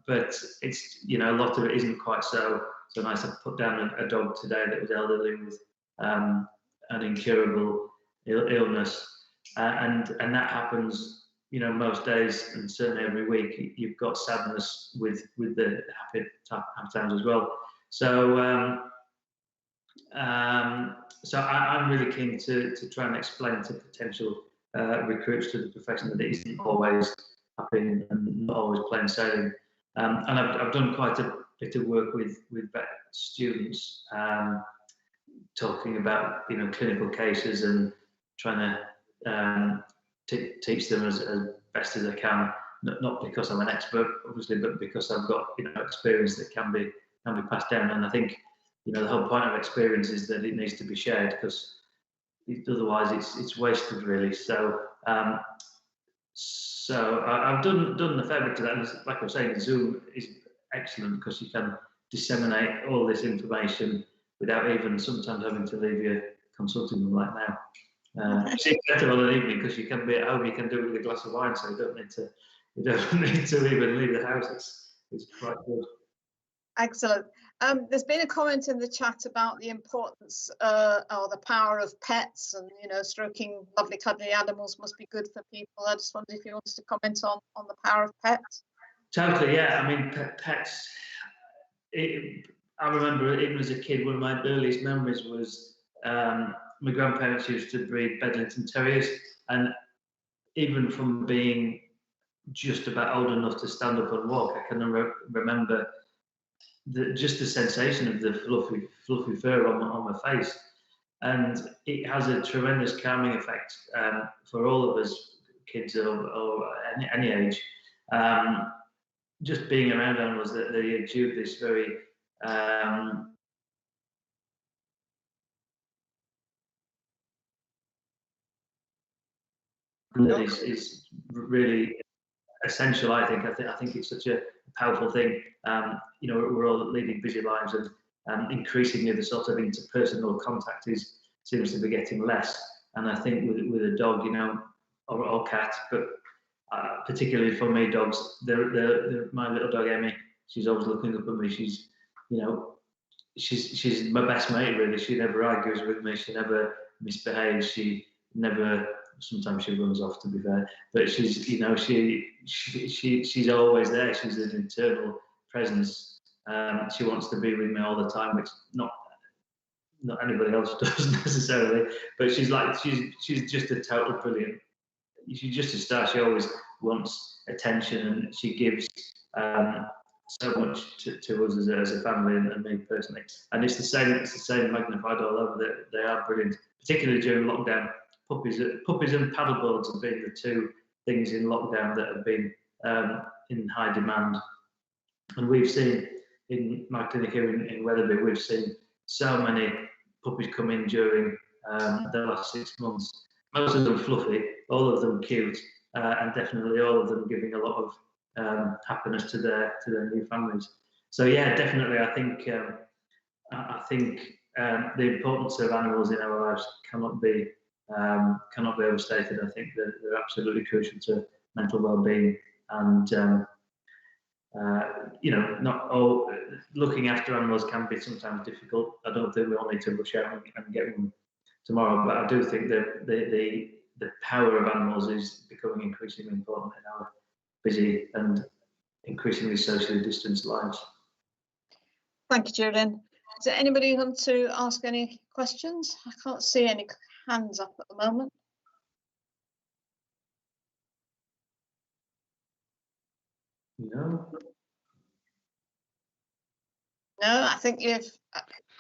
S18: But it's, you know, a lot of it isn't quite so nice. I put down a dog today that was elderly with an incurable illness, and that happens, you know, most days, and certainly every week. You've got sadness with the happy times as well. So I'm really keen to try and explain to potential recruits to the profession that it isn't always happy and not always plain sailing. And I've done quite a bit of work with vet students, talking about, you know, clinical cases and trying to teach them as best as I can. Not because I'm an expert, obviously, but because I've got, you know, experience that can be passed down. And I think, you know, the whole point of experience is that it needs to be shared, because otherwise it's wasted really. So I've done a fair bit to that. And like I was saying, Zoom is excellent because you can disseminate all this information without even sometimes having to leave your consulting room like now. It's better on an evening because you can be at home. You can do it with a glass of wine, so you don't need to even leave the house. It's quite good.
S2: Excellent. There's been a comment in the chat about the importance or the power of pets, and, you know, stroking lovely cuddly animals must be good for people. I just wondered if you wanted to comment on the power of pets.
S18: Totally, yeah. I mean, pets. I remember even as a kid, one of my earliest memories was my grandparents used to breed Bedlington Terriers, and even from being just about old enough to stand up and walk, I can remember just the sensation of the fluffy fur on my face, and it has a tremendous calming effect for all of us, kids or any age. Just being around animals, that they exude this very that is really essential. I think it's such a powerful thing. You know, we're all leading busy lives, and increasingly the sort of interpersonal contact seems to be getting less. And I think with a dog, you know, or cat, but particularly for me, dogs. My little dog Emmy. She's always looking up at me. She's, you know, she's my best mate. Really, she never argues with me. She never misbehaves. She never. Sometimes she runs off, to be fair. But she's, you know, she's always there. She's an internal presence. She wants to be with me all the time, which not anybody else does necessarily. But she's just a total brilliant. She's just a star. She always wants attention, and she gives so much to us as a family and me personally. And it's the same magnified all over. They are brilliant, particularly during lockdown. Puppies and paddleboards have been the two things in lockdown that have been in high demand. And we've seen in my clinic here in Wetherby, we've seen so many puppies come in during the last 6 months. Most of them fluffy, all of them cute, and definitely all of them giving a lot of happiness to their new families. So yeah, definitely, I think the importance of animals in our lives cannot be overstated. I think that they're absolutely crucial to mental well-being, and you know, not all looking after animals can be sometimes difficult. I don't think we all need to rush out and get them tomorrow, but I do think that the power of animals is becoming increasingly important in our busy and increasingly socially distanced lives.
S2: Thank you, Julian. Is there anybody who wants to ask any questions? I can't see any hands up at the moment.
S18: No.
S2: No, I think you've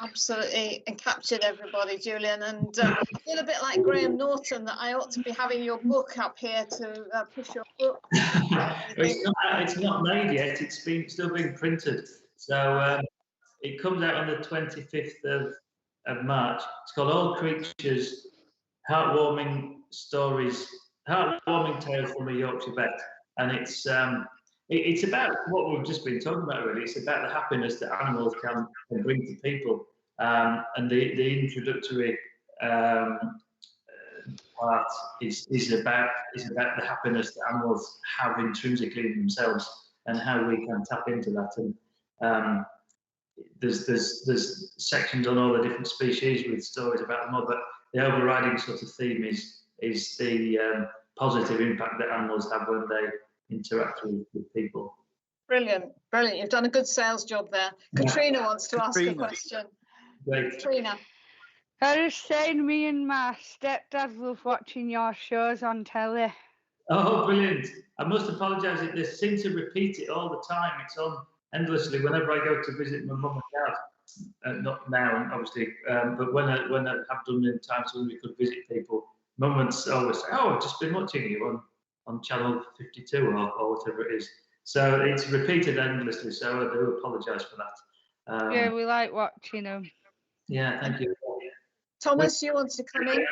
S2: absolutely captured everybody, Julian. And I feel a bit like Graham Norton, that I ought to be having your book up here to push your book.
S18: It's not made yet. It's still being printed. So it comes out on the 25th of March. It's called All Creatures, Heartwarming Tales from a Yorkshire Vet. And it's about what we've just been talking about, really. It's about the happiness that animals can bring to people. And the introductory part is about the happiness that animals have intrinsically in themselves, and how we can tap into that. And there's sections on all the different species with stories about them all, but the overriding sort of theme is the positive impact that animals have when they interact with people.
S2: Brilliant, brilliant. You've done a good sales job there. Yeah. Katrina wants to ask a question.
S18: Great.
S2: Katrina.
S15: I was saying, me and my stepdad love watching your shows on telly.
S18: Oh, brilliant. I must apologise, they seem to repeat it all the time. It's on endlessly whenever I go to visit my mum and dad. Not now, obviously, but when I have done in times when we could visit people, mum would always say, "Oh, I've just been watching you on channel 52 or whatever it is." So it's repeated endlessly, so I do apologise for that.
S15: Yeah, we like watching them.
S18: Yeah, thank you.
S2: Thomas, you want to come in?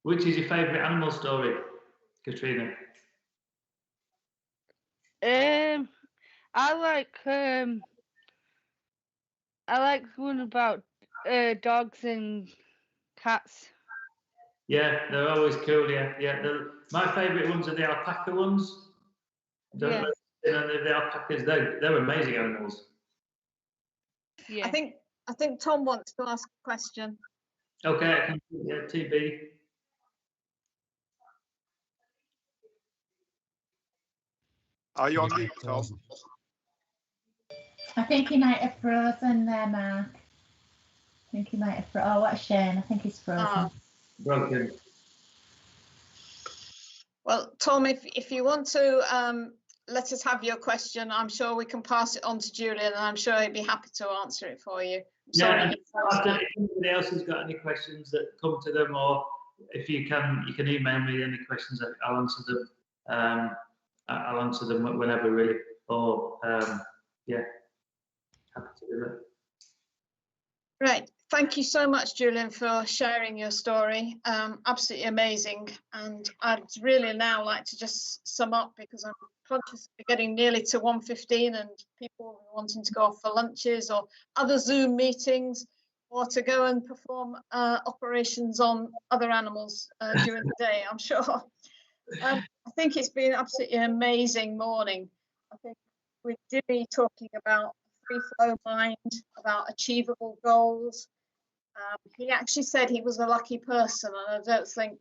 S18: Which is your favourite animal story, Katrina?
S15: I like one about dogs and cats.
S18: Yeah, they're always cool. Yeah. My favourite ones are the alpaca ones.
S15: Yeah.
S18: The alpacas, they're amazing animals.
S15: Yeah.
S2: I think Tom wants to ask a question.
S18: Okay, yeah, TB.
S16: Are you on mute, Tom?
S6: I think he might have frozen there, Mark. I think he might have frozen. Oh, what a shame. I think he's frozen.
S18: Broken.
S2: Well, Tom, if you want to let us have your question, I'm sure we can pass it on to Julian, and I'm sure he'd be happy to answer it for you.
S18: Yeah, if anybody else has got any questions that come to them, or if you can email me any questions. I'll answer them. I'll answer them whenever, really. Or yeah, happy to do that.
S2: Right. Thank you so much, Julian, for sharing your story. Absolutely amazing. And I'd really now like to just sum up, because I'm conscious we're getting nearly to 1:15 and people wanting to go off for lunches or other Zoom meetings, or to go and perform operations on other animals during the day, I'm sure. I think it's been absolutely an amazing morning. I think with Jimmy talking about free flow mind, about achievable goals. He actually said he was a lucky person, and I don't think,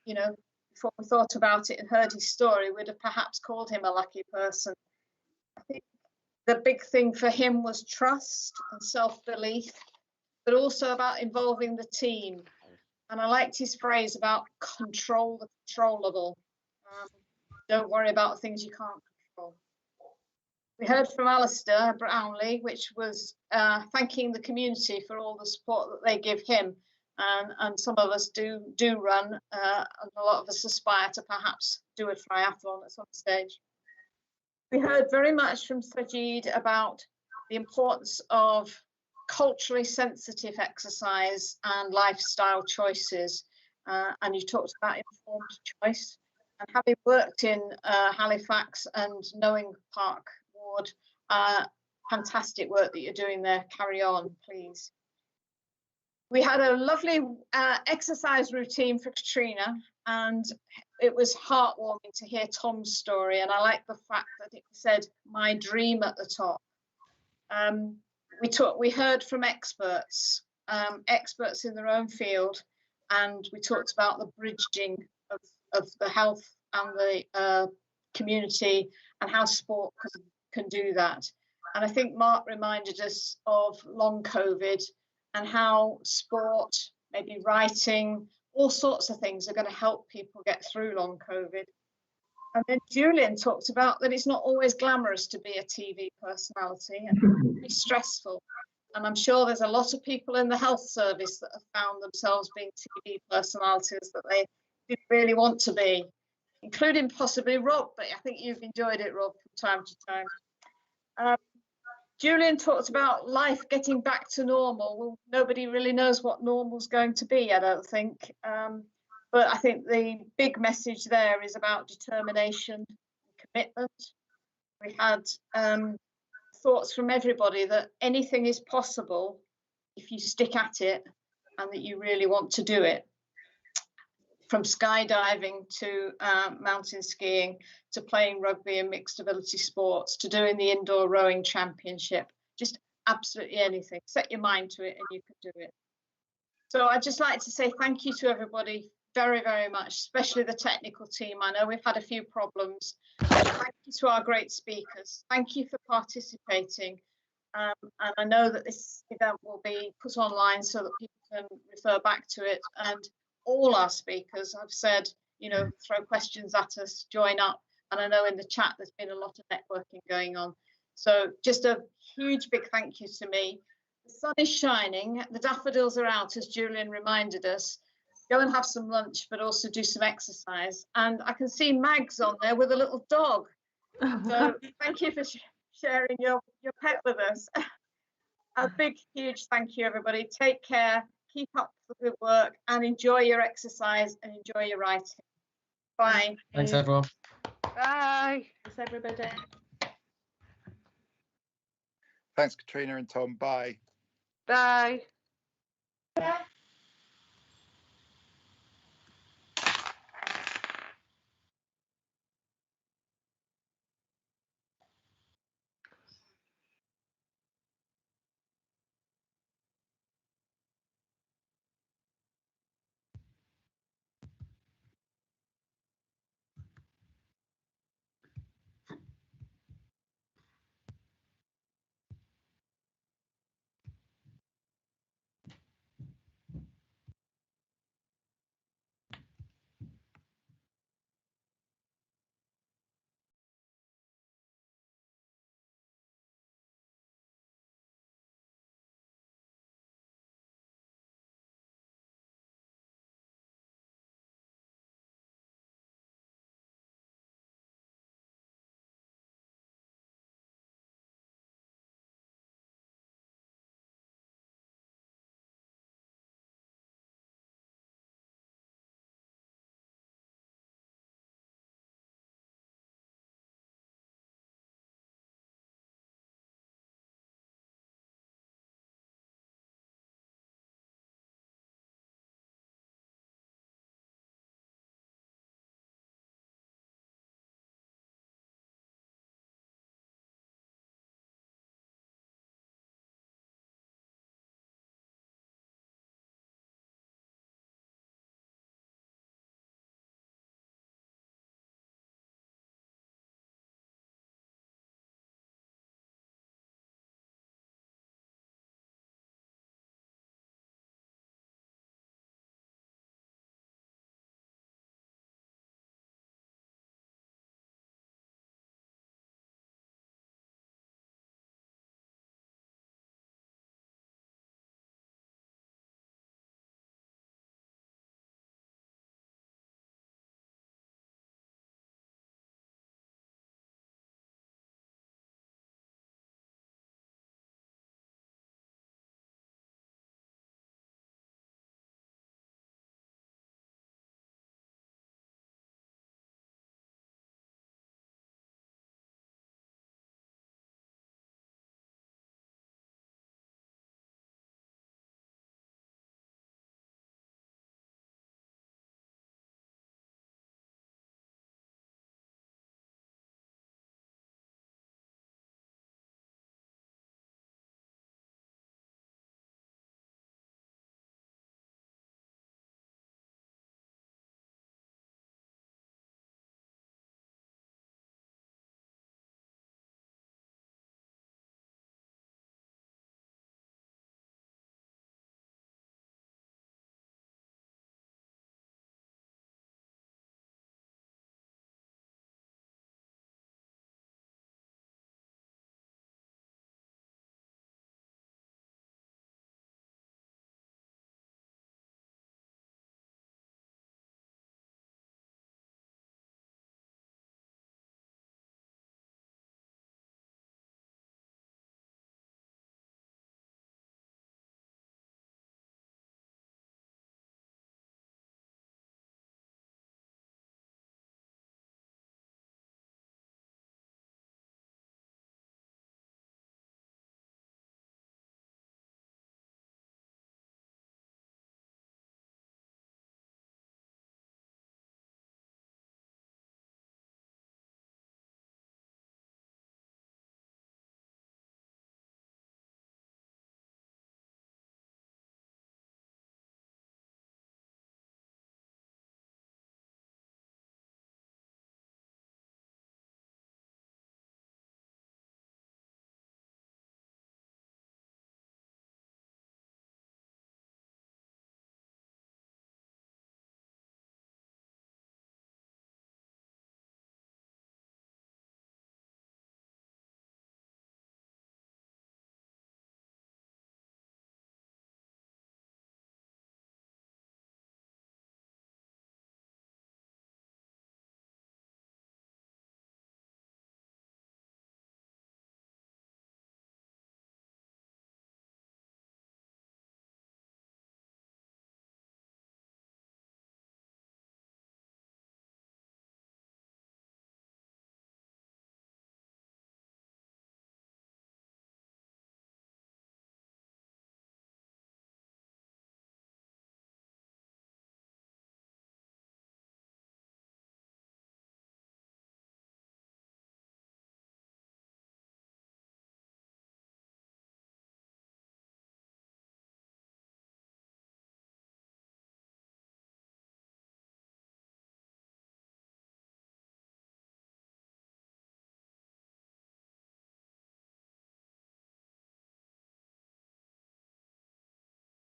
S2: you know, before we thought about it and heard his story, we'd have perhaps called him a lucky person. I think the big thing for him was trust and self-belief, but also about involving the team. And I liked his phrase about control the controllable. Don't worry about things you can't control. We heard from Alistair Brownlee, which was thanking the community for all the support that they give him. And some of us do run, and a lot of us aspire to perhaps do a triathlon at some stage. We heard very much from Sajid about the importance of culturally sensitive exercise and lifestyle choices. And you talked about informed choice. And having worked in Halifax and knowing Park Ward, fantastic work that you're doing there. Carry on, please. We had a lovely exercise routine for Katrina, and it was heartwarming to hear Tom's story. And I like the fact that it said "my dream" at the top. We heard from experts, experts in their own field, and we talked about the bridging of the health and the community, and how sport can do that. And I think Mark reminded us of long COVID and how sport, maybe writing, all sorts of things are going to help people get through long COVID. And then Julian talked about that it's not always glamorous to be a TV personality, and it can be stressful. And I'm sure there's a lot of people in the health service that have found themselves being TV personalities that they didn't really want to be, including possibly Rob, but I think you've enjoyed it, Rob, from time to time. Julian talked about life getting back to normal. Well, nobody really knows what normal's going to be, I don't think. But I think the big message there is about determination and commitment. We had thoughts from everybody that anything is possible if you stick at it and that you really want to do it. From skydiving to mountain skiing, to playing rugby and mixed ability sports, to doing the indoor rowing championship, just absolutely anything. Set your mind to it and you can do it. So I'd just like to say thank you to everybody very, very much, especially the technical team. I know we've had a few problems. Thank you to our great speakers. Thank you for participating. And I know that this event will be put online so that people can refer back to it. And all our speakers have said, you know, throw questions at us, join up. And I know in the chat there's been a lot of networking going on. So just a huge big thank you to me. The sun is shining, the daffodils are out, as Julian reminded us. Go and have some lunch, but also do some exercise. And I can see Mags on there with a little dog. So thank you for sharing your pet with us. A big, huge thank you, everybody. Take care. Keep up the good work and enjoy your exercise and enjoy your writing. Bye.
S1: Thanks, everyone.
S15: Bye.
S5: Thanks, everybody.
S19: Thanks, Katrina and Tom. Bye.
S15: Bye.
S6: Yeah.